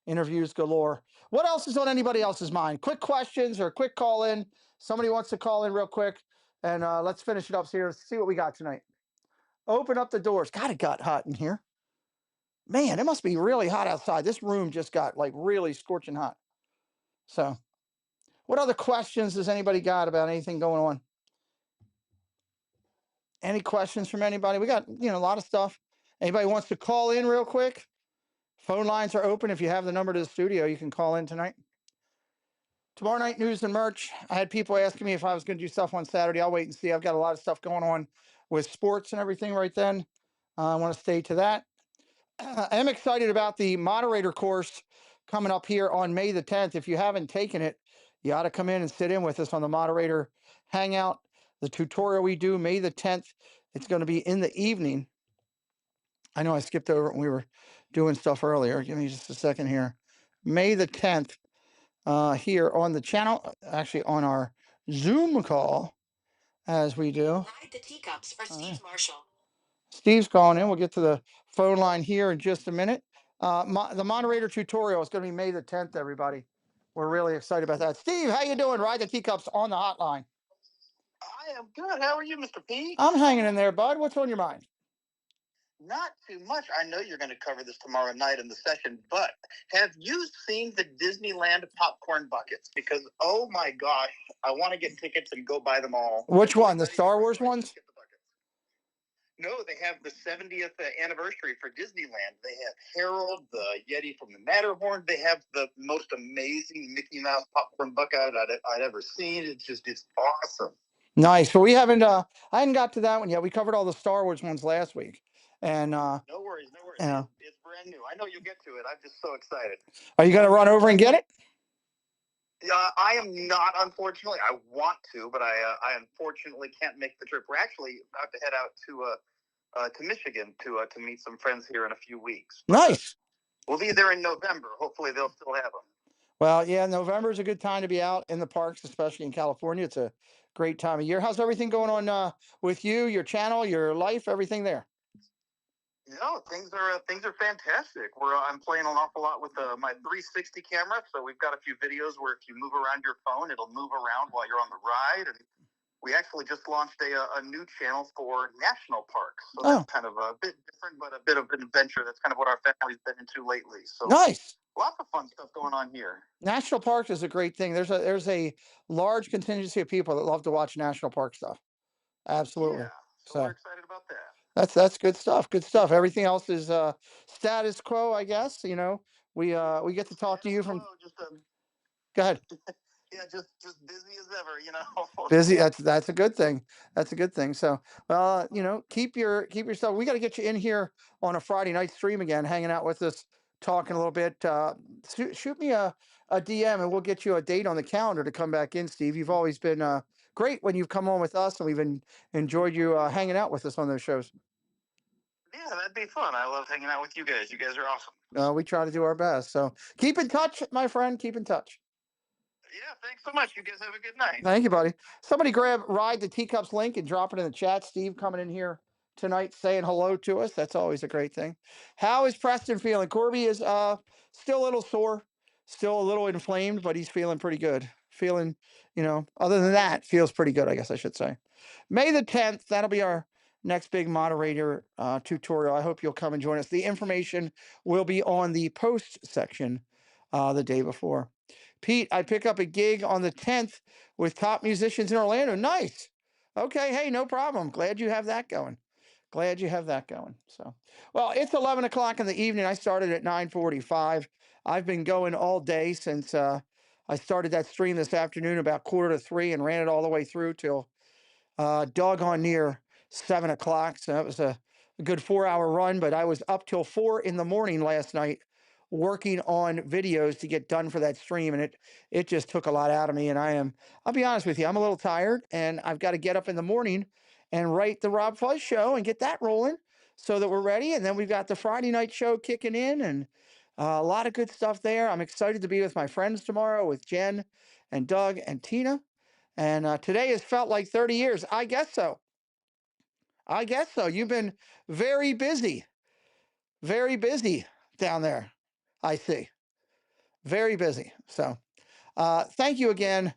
Interviews galore. What else is on anybody else's mind? Quick questions or quick call in. Somebody wants to call in real quick. And let's finish it up here. See what we got tonight. Open up the doors. God, it got hot in here. Man, it must be really hot outside. This room just got like really scorching hot. So, what other questions does anybody got about anything going on? Any questions from anybody? We got, a lot of stuff. Anybody wants to call in real quick? Phone lines are open. If you have the number to the studio, you can call in tonight. Tomorrow night, news and merch. I had people asking me if I was going to do stuff on Saturday. I'll wait and see. I've got a lot of stuff going on with sports and everything right then. I want to stay to that. I am excited about the moderator course coming up here on May the 10th. If you haven't taken it, you ought to come in and sit in with us on the moderator hangout. The tutorial we do May the 10th. It's going to be in the evening. I know I skipped over when we were doing stuff earlier. Give me just a second here. May the 10th. Here on the channel, actually on our Zoom call, as we do. The teacups for Steve Marshall. Steve's calling in. We'll get to the phone line here in just a minute. The moderator tutorial is going to be May the 10th, everybody. We're really excited about that. Steve, how you doing? Ride the teacups on the hotline. I am good. How are you, Mr. P? I'm hanging in there, bud. What's on your mind? Not too much. I know you're going to cover this tomorrow night in the session, but have you seen the Disneyland popcorn buckets? Because, oh my gosh, I want to get tickets and go buy them all. Which one? The Star Wars ones? No, they have the 70th anniversary for Disneyland. They have Harold, the Yeti from the Matterhorn. They have the most amazing Mickey Mouse popcorn bucket I'd ever seen. It's awesome. Nice. So we haven't, I hadn't got to that one yet. We covered all the Star Wars ones last week. And no worries. It's brand new. I know you'll get to it. I'm just so excited. Are you going to run over and get it? I am not, unfortunately. I want to, but I unfortunately can't make the trip. We're actually about to head out to Michigan to meet some friends here in a few weeks. Nice. We'll be there in November. Hopefully, they'll still have them. Well, yeah, November is a good time to be out in the parks, especially in California. It's a great time of year. How's everything going on with you, your channel, your life, everything there? No, things are fantastic. I'm playing an awful lot with my 360 camera, so we've got a few videos where if you move around your phone, it'll move around while you're on the ride. And we actually just launched a new channel for national parks, so that's kind of a bit different, but a bit of an adventure. That's kind of what our family's been into lately. So nice. Lots of fun stuff going on here. National parks is a great thing. There's a large contingency of people that love to watch national park stuff. Absolutely. Yeah, so we're excited about that. That's good stuff. Good stuff. Everything else is status quo, I guess. We get to talk to you from. Go ahead. Yeah, just busy as ever, Busy. That's a good thing. That's a good thing. So, keep yourself. We got to get you in here on a Friday night stream again, hanging out with us, talking a little bit. Shoot me a DM and we'll get you a date on the calendar to come back in, Steve. You've always been great when you've come on with us, and we've enjoyed you hanging out with us on those shows. Yeah, that'd be fun. I love hanging out with you guys. You guys are awesome. We try to do our best. So keep in touch, my friend. Keep in touch. Yeah, thanks so much. You guys have a good night. Thank you, buddy. Somebody grab Ride the Teacups link and drop it in the chat. Steve coming in here tonight saying hello to us. That's always a great thing. How is Preston feeling? Corby is still a little sore, still a little inflamed, but he's feeling pretty good. Feeling, other than that, feels pretty good, I guess I should say. May the 10th, that'll be our next big moderator tutorial. I hope you'll come and join us. The information will be on the post section the day before. Pete, I pick up a gig on the 10th with top musicians in Orlando. Nice. Okay. Hey, no problem. Glad you have that going. So, well, it's 11 o'clock in the evening. I started at 9:45. I've been going all day since I started that stream this afternoon about 2:45 and ran it all the way through till doggone near 7 o'clock. So that was a good 4-hour run, but I was up till 4 in the morning last night working on videos to get done for that stream, and it just took a lot out of me. And I'll be honest with you, I'm a little tired, and I've got to get up in the morning and write the Rob Fuzz show and get that rolling so that we're ready. And then we've got the Friday night show kicking in, and a lot of good stuff there. I'm excited to be with my friends tomorrow with Jen and Doug and Tina. And today has felt like 30 years. I guess so. You've been very busy down there. I see. Very busy. So thank you again.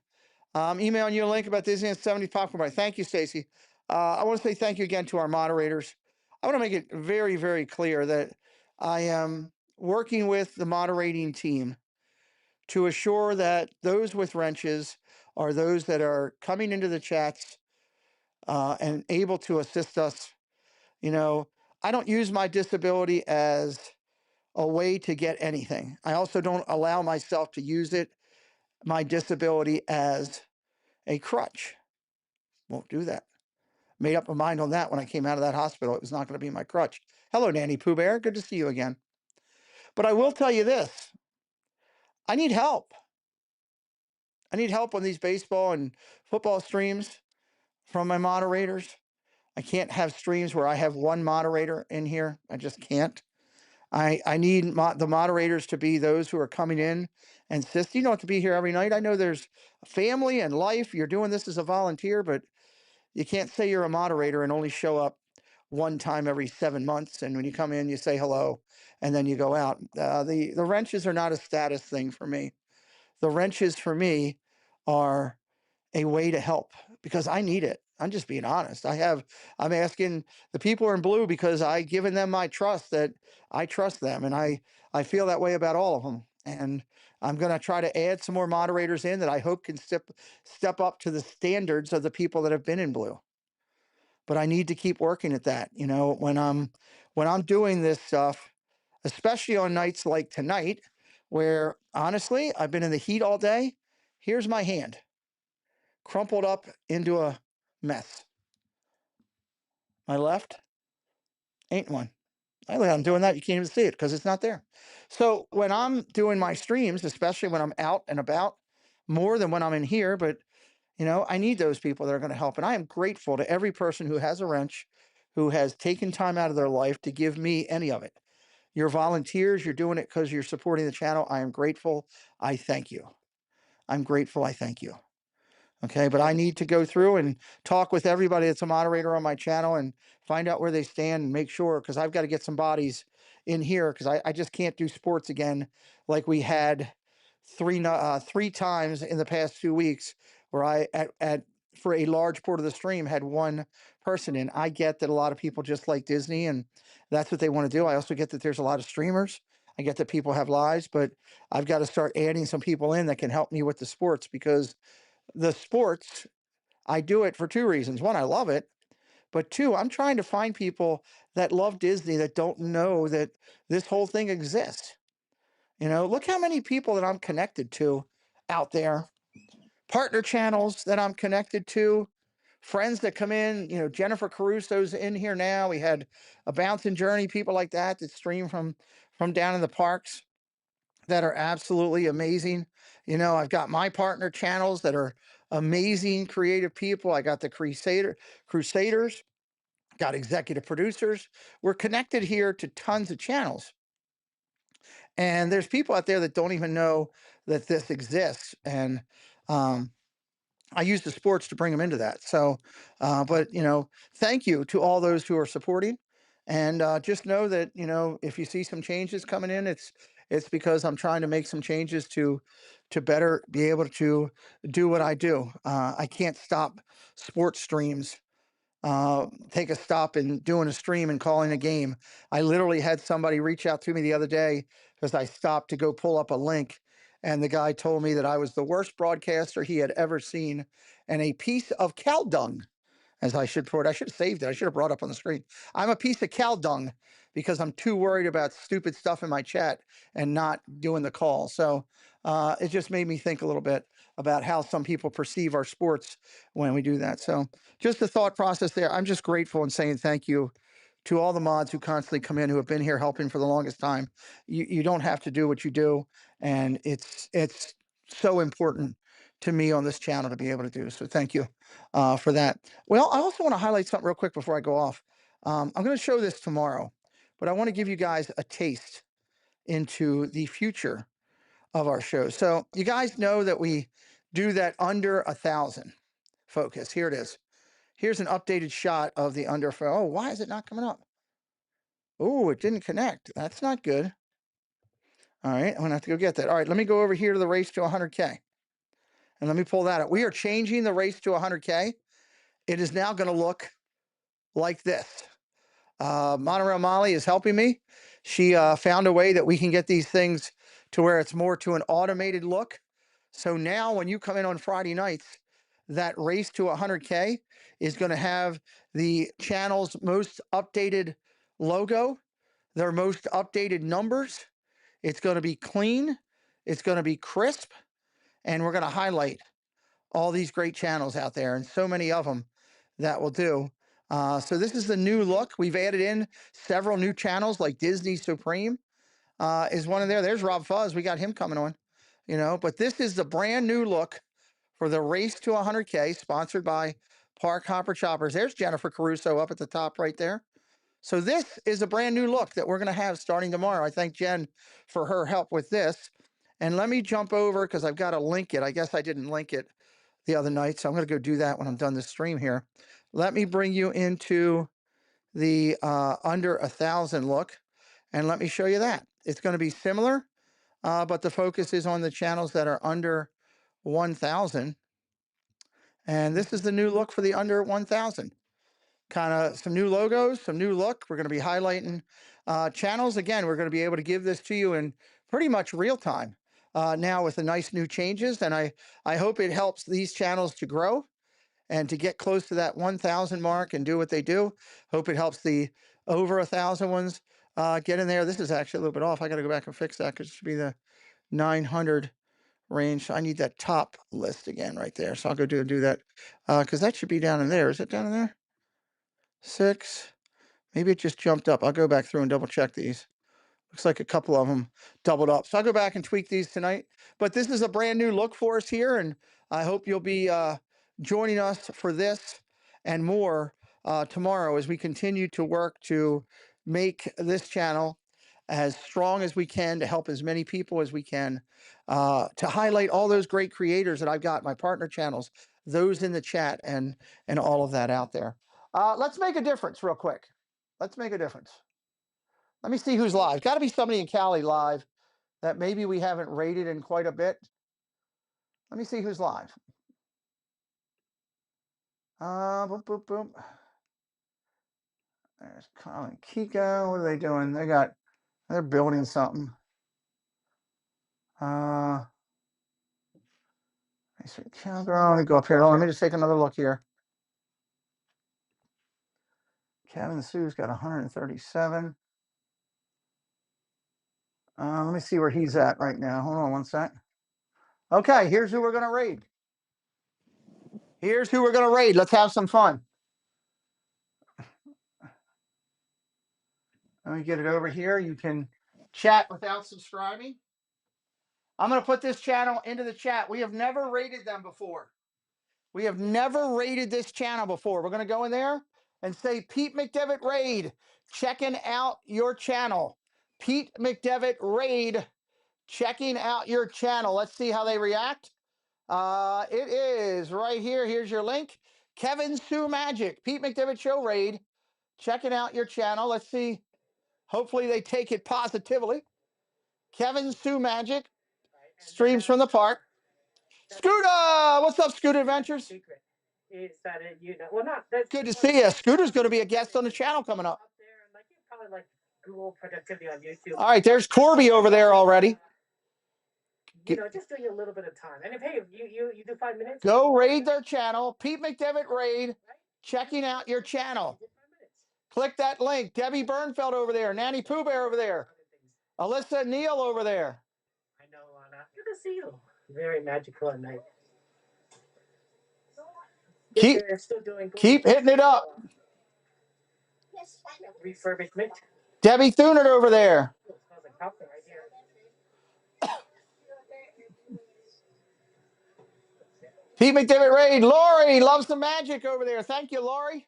I'm emailing you a link about Disneyland 70 popcorn. Thank you, Stacy. I want to say thank you again to our moderators. I want to make it very, very clear that I am working with the moderating team to assure that those with wrenches are those that are coming into the chats and able to assist us. You know, I don't use my disability as a way to get anything. I also don't allow myself to use my disability, as a crutch. Won't do that. Made up my mind on that when I came out of that hospital. It was not going to be my crutch. Hello, Nanny Pooh Bear. Good to see you again. But I will tell you this. I need help. I need help on these baseball and football streams from my moderators. I can't have streams where I have one moderator in here. I just can't. I need the moderators to be those who are coming in and insist. You don't have to be here every night. I know there's family and life. You're doing this as a volunteer, but you can't say you're a moderator and only show up one time every 7 months. And when you come in, you say hello, and then you go out. The wrenches are not a status thing for me. The wrenches for me are a way to help because I need it. I'm just being honest. I'm asking the people who are in blue because I've given them my trust, that I trust them. And I feel that way about all of them. And I'm going to try to add some more moderators in that I hope can step up to the standards of the people that have been in blue. But I need to keep working at that. You know, when I'm doing this stuff, especially on nights like tonight, where honestly, I've been in the heat all day. Here's my hand crumpled up into a mess. My left ain't one. I'm doing that. You can't even see it because it's not there. So when I'm doing my streams, especially when I'm out and about, more than when I'm in here, but I need those people that are going to help. And I am grateful to every person who has a wrench, who has taken time out of their life to give me any of it. You're volunteers. You're doing it because you're supporting the channel. I am grateful. I thank you. I'm grateful. I thank you. Okay, but I need to go through and talk with everybody that's a moderator on my channel and find out where they stand and make sure, because I've got to get some bodies in here, because I just can't do sports again like we had three times in the past 2 weeks, where I at for a large part of the stream had one person in. I get that a lot of people just like Disney and that's what they want to do. I also get that there's a lot of streamers. I get that people have lives, but I've got to start adding some people in that can help me with the sports, because the sports, I do it for two reasons. One, I love it, but two, I'm trying to find people that love Disney that don't know that this whole thing exists. Look how many people that I'm connected to out there, partner channels that I'm connected to, friends that come in. Jennifer Caruso's in here now. We had a Bouncing Journey, people like that stream from down in the parks that are absolutely amazing. I've got my partner channels that are amazing creative people. I got the Crusaders, got executive producers. We're connected here to tons of channels. And there's people out there that don't even know that this exists. And I use the sports to bring them into that. So, but thank you to all those who are supporting, and just know that if you see some changes coming in, it's because I'm trying to make some changes to better be able to do what I do. I can't stop sports streams. Take a stop in doing a stream and calling a game. I literally had somebody reach out to me the other day because I stopped to go pull up a link, and the guy told me that I was the worst broadcaster he had ever seen and a piece of cow dung, as I should put it. I should have saved it. I should have brought it up on the screen. I'm a piece of cow dung because I'm too worried about stupid stuff in my chat and not doing the call. So it just made me think a little bit about how some people perceive our sports when we do that. So just the thought process there. I'm just grateful and saying thank you to all the mods who constantly come in, who have been here helping for the longest time. You don't have to do what you do, and it's so important to me on this channel to be able to do. So thank you for that. Well, I also want to highlight something real quick before I go off. I'm going to show this tomorrow, but I want to give you guys a taste into the future of our show. So you guys know that we do that under 1,000 focus. Here it is. Here's an updated shot of the under. Oh, why is it not coming up? Oh, it didn't connect. That's not good. All right, I'm gonna have to go get that. All right, let me go over here to the race to 100K. And let me pull that up. We are changing the race to 100K. It is now gonna look like this. Monorail Molly is helping me. She found a way that we can get these things to where it's more to an automated look. So now when you come in on Friday nights, that race to 100K is going to have the channel's most updated logo, their most updated numbers. It's going to be clean. It's going to be crisp. And we're going to highlight all these great channels out there, and so many of them that will do. So this is the new look. We've added in several new channels like Disney Supreme is one of there. There's Rob Fuzz. We got him coming on, but this is the brand new look for the race to 100K sponsored by Park Hopper Choppers. There's Jennifer Caruso up at the top right there. So this is a brand new look that we're going to have starting tomorrow. I thank Jen for her help with this. And let me jump over because I've got to link it. I guess I didn't link it the other night, so I'm going to go do that when I'm done this stream here. Let me bring you into the under 1,000 look, and let me show you that. It's going to be similar, but the focus is on the channels that are under 1,000. And this is the new look for the under 1,000. Kind of some new logos, some new look. We're going to be highlighting channels. Again, we're going to be able to give this to you in pretty much real time now with the nice new changes. And I hope it helps these channels to grow and to get close to that 1,000 mark and do what they do. Hope it helps the over 1,000 ones get in there. This is actually a little bit off. I got to go back and fix that because it should be the 900 range. So I need that top list again right there. So I'll go do that because that should be down in there. Is it down in there? 6. Maybe it just jumped up. I'll go back through and double check these. Looks like a couple of them doubled up. So I'll go back and tweak these tonight. But this is a brand new look for us here, and I hope you'll be joining us for this and more tomorrow as we continue to work to make this channel as strong as we can to help as many people as we can to highlight all those great creators that I've got, my partner channels, those in the chat, and all of that out there. Let's make a difference real quick. Let's make a difference. Let me see who's live. Got to be somebody in Cali live that maybe we haven't rated in quite a bit. Let me see who's live. Boom, boom, boom. There's Colin Kiko. What are they doing? They're building something. Let me see. Cowgirl. Let me go up here. Let me just take another look here. Kevin Sue's got 137. Let me see where he's at right now. Hold on one sec. Okay, here's who we're going to raid. Here's who we're going to raid. Let's have some fun. Let me get it over here. You can chat without subscribing. I'm going to put this channel into the chat. We have never rated them before. We have never rated this channel before. We're going to go in there and say, Pete McDevitt Raid, checking out your channel. Pete McDevitt Raid, checking out your channel. Let's see how they react. It is right here. Here's your link. Kevin Sue Magic, Pete McDevitt Show Raid, checking out your channel. Let's see. Hopefully they take it positively. Kevin Sue Magic, streams from the park. Scooter, what's up, Scooter Adventures? Good to see you. Scooter's going to be a guest on the channel coming up. All right, there's Corby over there already. Just doing a little bit of time. And if you do 5 minutes, go raid their channel. Pete McDevitt Raid, checking out your channel. Click that link. Debbie Bernfeld over there. Nanny Pooh Bear over there. Alyssa Neal over there. I know, good to see you. Very magical at night. Keep hitting it up. Refurbishment. Debbie Thunert over there. Pete McDevitt Raid. Lori loves the magic over there. Thank you, Lori.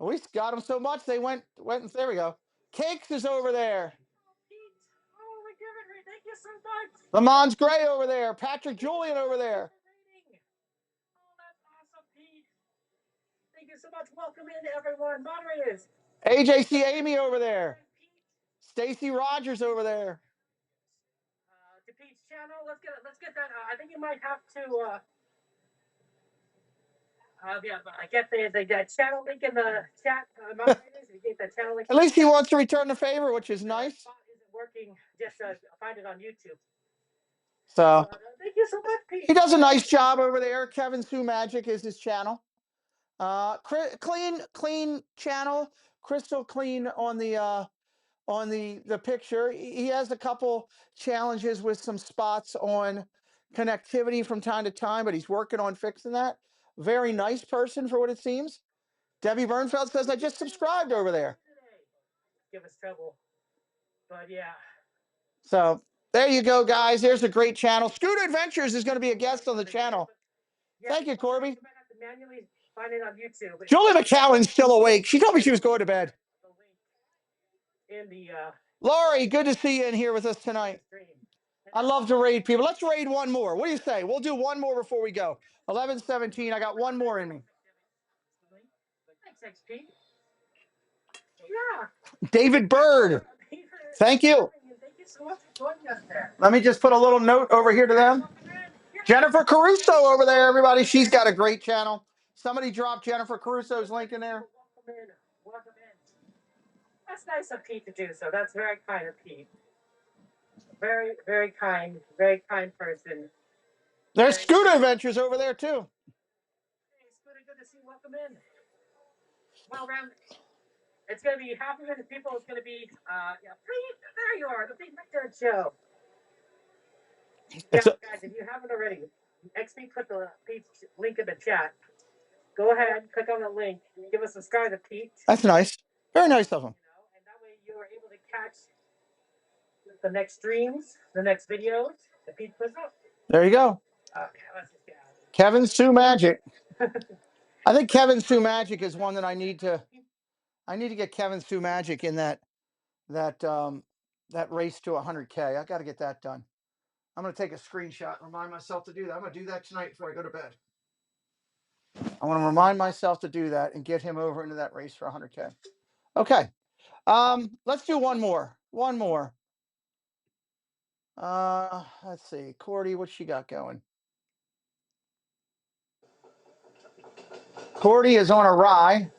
We got them so much they went and there we go. Cakes is over there. Oh, McDevitt, thank you so much. Lamont's Gray over there. Patrick Julian over there. Oh, that's awesome, Pete. Thank you so much. Welcome in, everyone. Moderators. AJC Amy over there. Stacy Rogers over there. To Pete's channel. Let's get that. I think you might have to. Yeah, but I get the channel link in the chat. Moderators, you get the channel link. At least he wants to return the favor, which is nice. Bot isn't working. Just find it on YouTube. So Thank you so much, Pete. he does a nice job over there. Kevin Sue Magic is his channel. Clean channel, crystal clean on the picture. He has a couple challenges with some spots on connectivity from time to time, but he's working on fixing that. Very nice person for what it seems. Debbie Bernfeld says, I just subscribed over there. Give us trouble. But yeah. So there you go, guys. There's a great channel. Scooter Adventures is going to be a guest on the channel. Thank you, Corby. You might have to manually find it on YouTube. Julie McCowan's still awake. She told me she was going to bed. In the Laurie, good to see you in here with us tonight. I love to raid people. Let's raid one more. What do you say? We'll do one more before we go. 11:17. I got one more in me. Thanks, Pete. Yeah. David Bird. Thank you. Thank you so much for joining us there. Let me just put a little note over here to them. Jennifer Caruso over there, everybody. She's got a great channel. Somebody drop Jennifer Caruso's link in there. Welcome in. Welcome in. That's nice of Pete to do so. That's very kind of Pete. Very, very kind person. There's Scooter Adventures over there too. Hey, Scooter, good to see you. Welcome in. Well, around, it's going to be half a minute. People, it's going to be, yeah, Pete, there you are, the Pete Victor Show. Yeah, guys, if you haven't already, XP put the Pete's link in the chat. Go ahead, click on the link, give us a star to Pete. That's nice. Very nice of him. And that way you are able to catch the next streams, the next videos that Pete puts up. There you go. Okay, let's just get out of Kevin Sue Magic. I think Kevin Sue Magic is one that I need to get Kevin Sue Magic in that race to 100K. I got to get that done. I'm going to take a screenshot and remind myself to do that. I'm going to do that tonight before I go to bed. I want to remind myself to do that and get him over into that race for 100K. Okay. Let's do one more. One more. Let's see. Cordy, what she got going? Cordy is on a rye.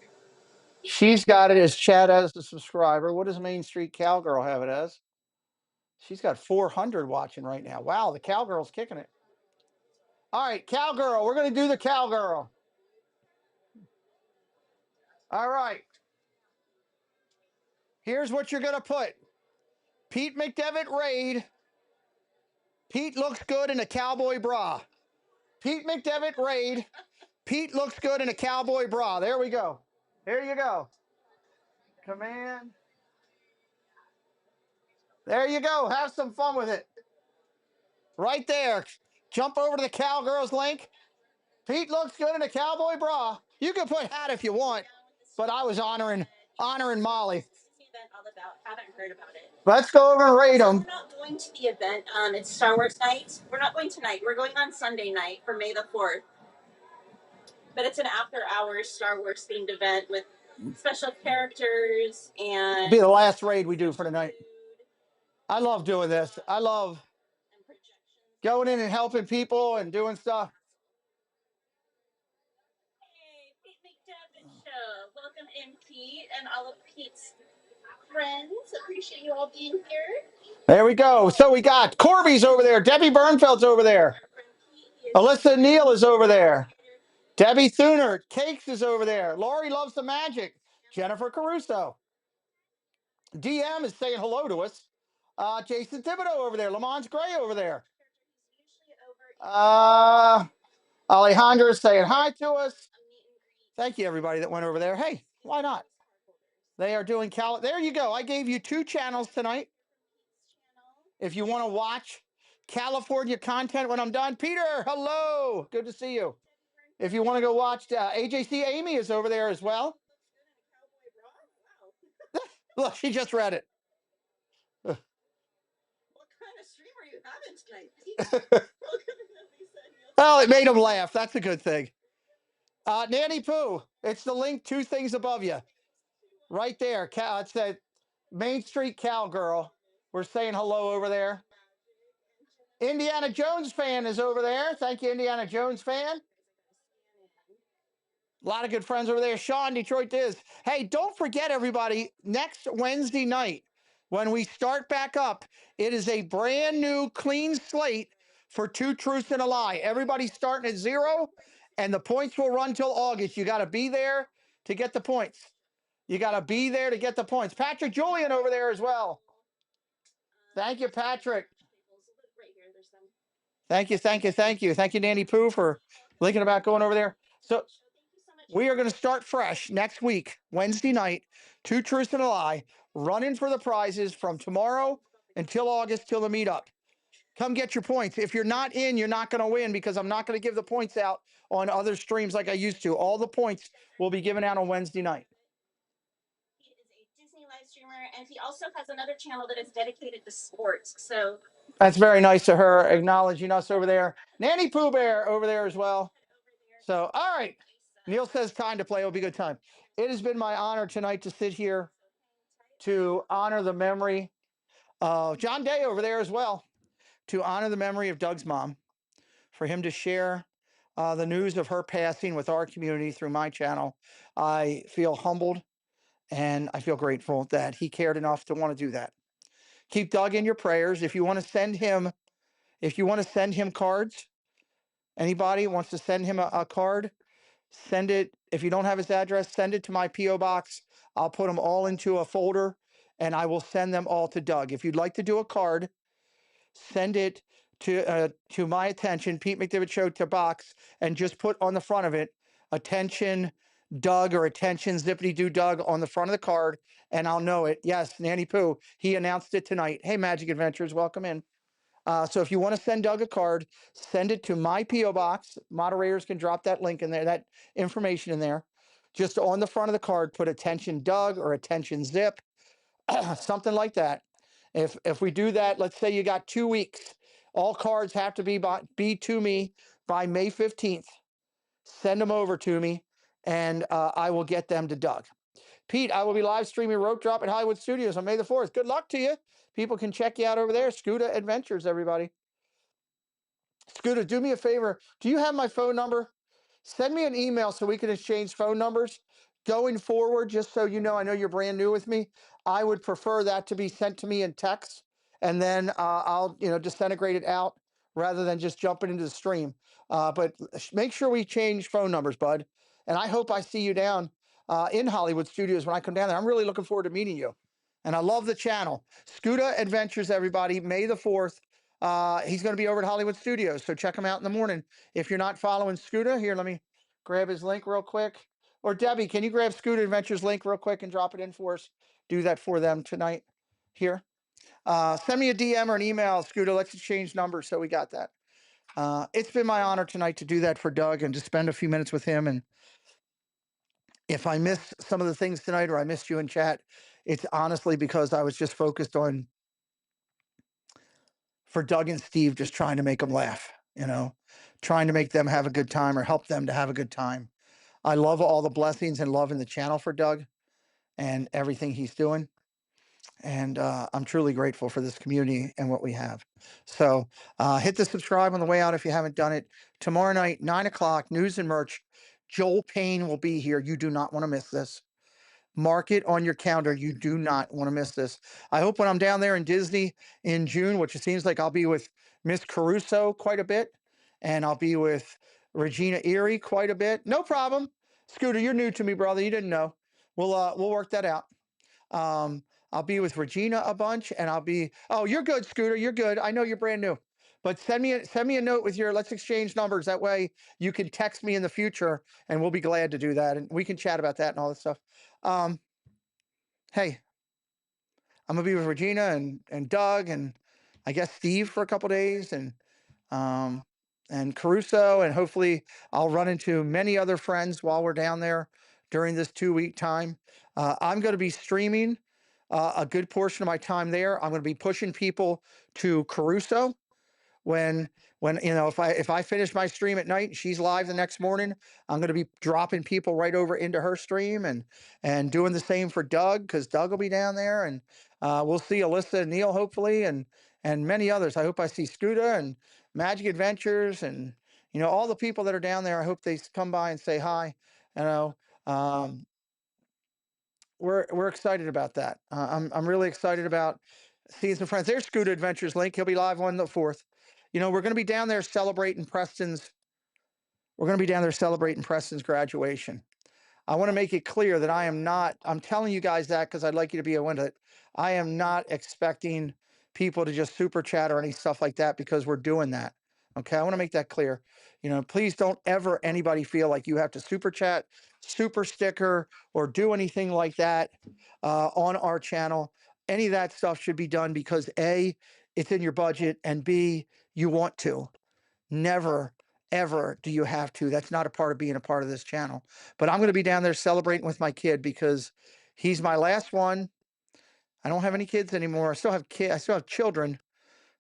She's got it as Chad as a subscriber. What does Main Street Cowgirl have it as? She's got 400 watching right now. Wow, the Cowgirl's kicking it. All right, Cowgirl. We're going to do the Cowgirl. All right. Here's what you're going to put. Pete McDevitt raid. Pete looks good in a cowboy bra. Pete McDevitt raid. Pete looks good in a cowboy bra. There we go. Here you go. Command. There you go. Have some fun with it. Right there. Jump over to the Cowgirls link. Pete looks good in a cowboy bra. You can put hat if you want, but I was honoring Molly. Haven't heard about it. Let's go over and rate them. We're not going to the event. It's Star Wars night. We're not going tonight. We're going on Sunday night for May the 4th. But it's an after-hours Star Wars themed event with special characters and. It'll be the last raid we do for tonight. I love doing this. I love going in and helping people and doing stuff. Hey, Pete McDevitt Show. Welcome in, Pete, and all of Pete's friends. Appreciate you all being here. There we go. So we got Corby's over there. Debbie Bernfeld's over there. Alyssa Neal is over there. Debbie Thuner. Cakes is over there. Lori Loves the Magic. Jennifer Caruso. DM is saying hello to us. Jason Thibodeau over there. Lamont Gray over there. Alejandro is saying hi to us. Thank you, everybody that went over there. Hey, why not? They are doing there you go. I gave you 2 channels tonight. If you want to watch California content when I'm done. Peter, hello. Good to see you. If you want to go watch AJC Amy is over there as well. Look, she just read it. What kind of stream are you having tonight? Well, it made him laugh. That's a good thing. Nanny Pooh, it's the link 2 things above you. Right there. It said Main Street Cowgirl. We're saying hello over there. Indiana Jones fan is over there. Thank you, Indiana Jones fan. A lot of good friends over there. Sean, Detroit Diz. Hey, don't forget, everybody, next Wednesday night, when we start back up, it is a brand new clean slate for Two Truths and a Lie. Everybody's starting at 0, and the points will run till August. You got to be there to get the points. You got to be there to get the points. Patrick Julian over there as well. Thank you, Patrick. Thank you, thank you, thank you. Thank you, Danny Pooh, for thinking about going over there. So we are going to start fresh next week, Wednesday night, Two Truths and a Lie, running for the prizes from tomorrow until August, till the meetup. Come get your points. If you're not in, you're not going to win, because I'm not going to give the points out on other streams like I used to. All the points will be given out on Wednesday night. He is a Disney live streamer, and he also has another channel that is dedicated to sports. So that's very nice of her acknowledging us over there. Nanny Pooh Bear over there as well. So, all right. Neil says time to play. It'll be a good time. It has been my honor tonight to sit here to honor the memory of John Day over there as well, to honor the memory of Doug's mom, for him to share the news of her passing with our community through my channel. I feel humbled, and I feel grateful that he cared enough to want to do that. Keep Doug in your prayers. If you want to send him cards, anybody wants to send him a card, send it. If you don't have his address, send it to my P.O. box. I'll put them all into a folder, and I will send them all to Doug. If you'd like to do a card, send it to my attention, Pete McDivitt Show, to box, and just put on the front of it, attention Doug, or attention Zippity Doo Doug, on the front of the card, and I'll know it. Yes, Nanny Pooh, he announced it tonight. Hey, Magic Adventures, welcome in. So if you want to send Doug a card, send it to my P.O. box. Moderators can drop that link in there, that information in there. Just on the front of the card, put attention Doug or attention Zip, something like that. If we do that, let's say you got 2 weeks. All cards have to be to me by May 15th. Send them over to me, and I will get them to Doug. Pete, I will be live streaming Rope Drop at Hollywood Studios on May the 4th. Good luck to you. People can check you out over there. Scuda Adventures, everybody. Scuda, do me a favor. Do you have my phone number? Send me an email so we can exchange phone numbers. Going forward, just so you know, I know you're brand new with me, I would prefer that to be sent to me in text, and then I'll disintegrate it out rather than just jumping into the stream. But make sure we change phone numbers, bud. And I hope I see you down in Hollywood Studios when I come down there. I'm really looking forward to meeting you. And I love the channel. Scuda Adventures, everybody, May the 4th. He's going to be over at Hollywood Studios, so check him out in the morning. If you're not following Scuda, here, let me grab his link real quick. Or Debbie, can you grab Scuda Adventures link real quick and drop it in for us? Do that for them tonight here. Send me a DM or an email, Scuda. Let's exchange numbers so we got that. It's been my honor tonight to do that for Doug and to spend a few minutes with him. And if I missed some of the things tonight, or I missed you in chat, it's honestly because I was just focused on, for Doug and Steve, just trying to make them laugh, trying to make them have a good time or help them to have a good time. I love all the blessings and love in the channel for Doug and everything he's doing. And I'm truly grateful for this community and what we have. So hit the subscribe on the way out if you haven't done it. Tomorrow night, 9 o'clock, news and merch. Joel Payne will be here. You do not want to miss this. Mark it on your calendar. You do not want to miss this. I hope when I'm down there in Disney in June, which it seems like I'll be with Miss Caruso quite a bit, and I'll be with Regina Erie quite a bit. No problem. Scooter, you're new to me, brother. You didn't know. We'll work that out. I'll be with Regina a bunch, and oh, you're good, Scooter. You're good. I know you're brand new. But send me a note with let's exchange numbers. That way you can text me in the future, and we'll be glad to do that. And we can chat about that and all that stuff. Hey, I'm gonna be with Regina and Doug and I guess Steve for a couple days, and Caruso, and hopefully I'll run into many other friends while we're down there during this 2-week time. I'm going to be streaming a good portion of my time there. I'm going to be pushing people to Caruso when if I finish my stream at night and she's live the next morning, I'm going to be dropping people right over into her stream and doing the same for Doug, because Doug will be down there, and we'll see Alyssa and Neil hopefully, and many others. I hope I see Scuda and Magic Adventures and all the people that are down there. I hope they come by and say hi You know, we're excited about that. I'm really excited about seeing some friends. There's Scooter Adventures Link. He'll be live on the 4th. You know, we're going to be down there celebrating Preston's. We're going to be down there celebrating Preston's graduation. I want to make it clear that I'm telling you guys that because I'd like you to be aware that I am not expecting people to just super chat or any stuff like that because we're doing that. Okay. I want to make that clear. You know, please don't ever anybody feel like you have to super chat, super sticker, or do anything like that on our channel. Any of that stuff should be done because A, it's in your budget, and B, you want to. Never, ever do you have to. That's not a part of being a part of this channel. But I'm going to be down there celebrating with my kid because he's my last one. I don't have any kids anymore. I still have children,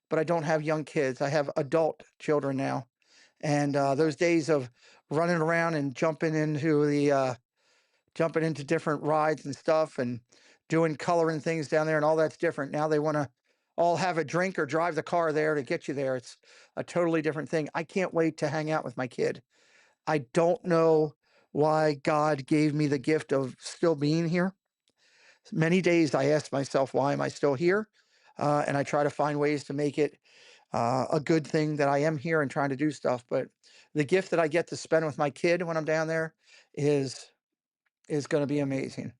but I don't have young kids. I have adult children now. And those days of running around and jumping into different rides and stuff and doing coloring things down there and all that's different. Now they want to all have a drink or drive the car there to get you there. It's a totally different thing. I can't wait to hang out with my kid. I don't know why God gave me the gift of still being here. Many days I ask myself, why am I still here? And I try to find ways to make it a good thing that I am here and trying to do stuff. But the gift that I get to spend with my kid when I'm down there is going to be amazing.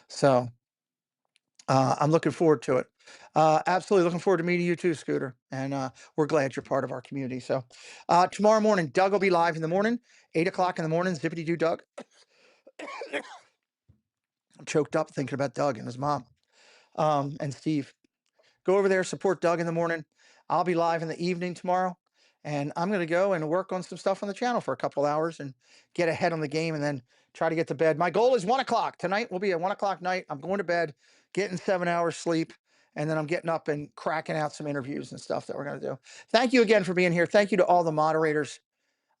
So I'm looking forward to it. Absolutely looking forward to meeting you too, Scooter. And we're glad you're part of our community. So tomorrow morning, Doug will be live in the morning, 8 o'clock in the morning. Zippity doo Doug. I'm choked up thinking about Doug and his mom and Steve. Go over there, support Doug in the morning. I'll be live in the evening tomorrow. And I'm going to go and work on some stuff on the channel for a couple hours and get ahead on the game and then try to get to bed. My goal is 1 o'clock. Tonight will be a 1 o'clock night. I'm going to bed, getting 7 hours sleep, and then I'm getting up and cracking out some interviews and stuff that we're going to do. Thank you again for being here. Thank you to all the moderators.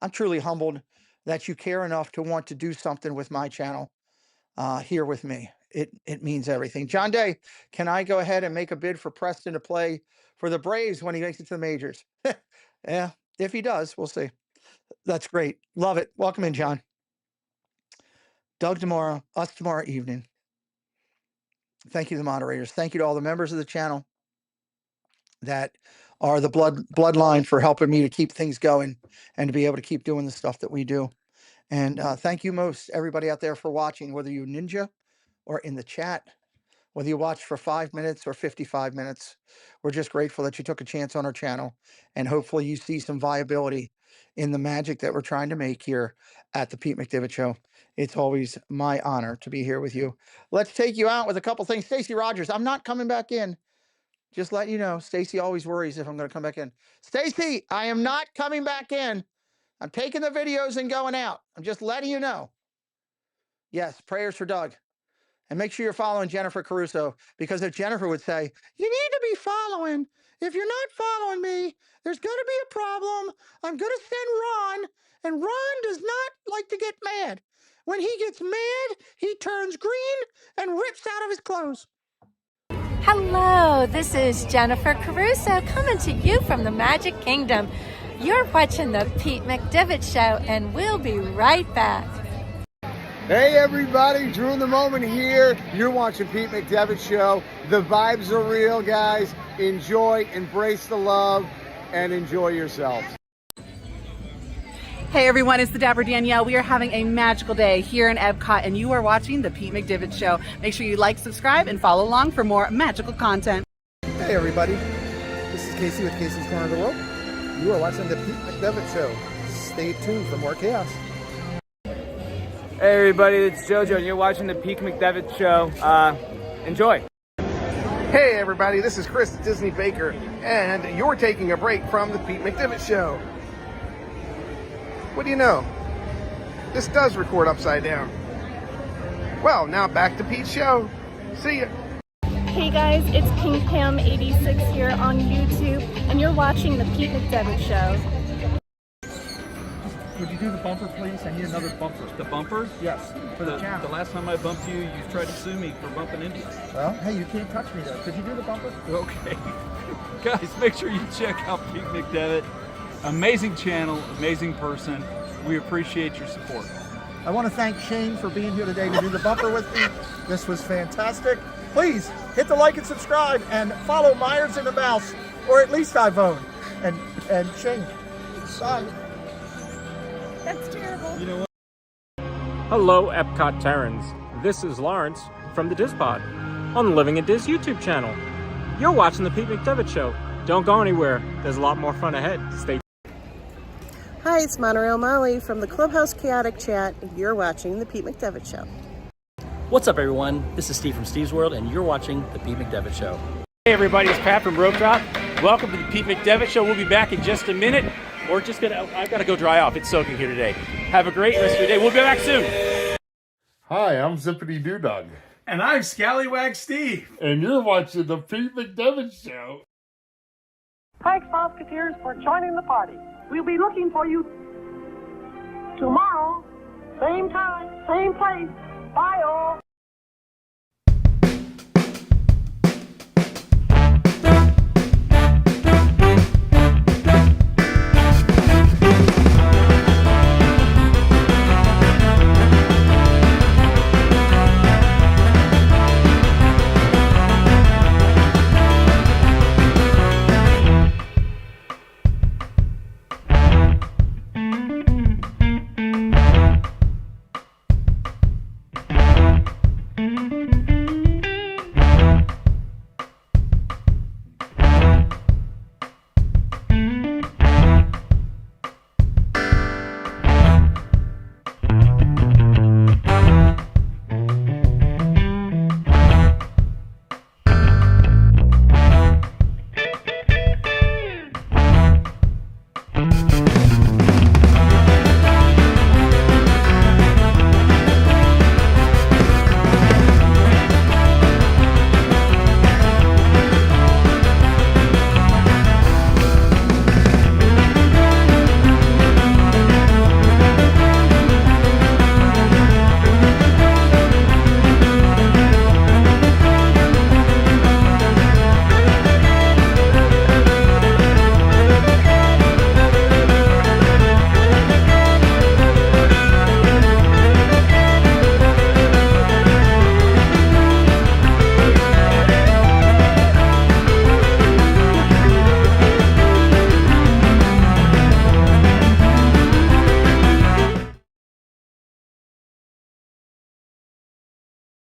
I'm truly humbled that you care enough to want to do something with my channel here with me. It means everything. John Day, can I go ahead and make a bid for Preston to play for the Braves when he makes it to the majors? Yeah, if he does, we'll see. That's great. Love it. Welcome in, John. Doug tomorrow, us tomorrow evening. Thank you to the moderators. Thank you to all the members of the channel that are the bloodline for helping me to keep things going and to be able to keep doing the stuff that we do. And thank you most everybody out there for watching, whether you ninja or in the chat, whether you watched for 5 minutes or 55 minutes. We're just grateful that you took a chance on our channel, and hopefully you see some viability in the magic that we're trying to make here at the Pete McDivitt Show. It's always my honor to be here with you. Let's take you out with a couple things. Stacey Rogers, I'm not coming back in. Just let you know, Stacey always worries if I'm going to come back in. Stacey, I am not coming back in. I'm taking the videos and going out. I'm just letting you know. Yes, prayers for Doug. And make sure you're following Jennifer Caruso, because if Jennifer would say, you need to be following. If you're not following me, there's going to be a problem. I'm going to send Ron, and Ron does not like to get mad. When he gets mad, he turns green and rips out of his clothes. Hello, this is Jennifer Caruso coming to you from the Magic Kingdom. You're watching the Pete McDivitt Show, and we'll be right back. Hey everybody, Drew in the Moment here. You're watching Pete McDivitt Show. The vibes are real, guys. Enjoy, embrace the love, and enjoy yourselves. Hey everyone, it's the Dapper Danielle. We are having a magical day here in Epcot, and you are watching the Pete McDivitt Show. Make sure you like, subscribe, and follow along for more magical content. Hey everybody, this is Casey with Casey's Corner of the World. You are watching the Pete McDivitt Show. Stay tuned for more chaos. Hey everybody, it's JoJo and you're watching the Pete McDivitt Show. Enjoy. Hey everybody, this is Chris Disney Baker, and you're taking a break from the Pete McDivitt Show. What do you know? This does record upside down. Well, now back to Pete's show. See ya. Hey guys, it's Pink Pam 86 here on YouTube, and you're watching the Pete McDivitt Show. Would you do the bumper, please? I need another bumper. The bumper? Yes. For the last time I bumped you, you tried to sue me for bumping into you. Well, hey, you can't touch me though. Could you do the bumper? Okay. Guys, make sure you check out Pete McDivitt. Amazing channel, amazing person. We appreciate your support. I want to thank Shane for being here today to do the bumper with me. This was fantastic. Please hit the like and subscribe and follow Myers and the Mouse, or at least iPhone. And Shane, bye. That's terrible. You know what? Hello, Epcot Terrans. This is Lawrence from the DizPod on the Living in Diz YouTube channel. You're watching the Pete McDevitt Show. Don't go anywhere. There's a lot more fun ahead. Stay. Hi, it's Monorail Molly from the Clubhouse Chaotic Chat, and you're watching the Pete McDevitt Show. What's up, everyone? This is Steve from Steve's World, and you're watching the Pete McDevitt Show. Hey, everybody, it's Pat from Rope Drop. Welcome to the Pete McDevitt Show. We'll be back in just a minute. I've got to go dry off. It's soaking here today. Have a great rest of your day. We'll be back soon. Hi, I'm Zippity Doo Dog. And I'm Scallywag Steve. And you're watching the Pete McDevitt Show. Thanks, Musketeers, for joining the party. We'll be looking for you tomorrow, same time, same place. Bye, all.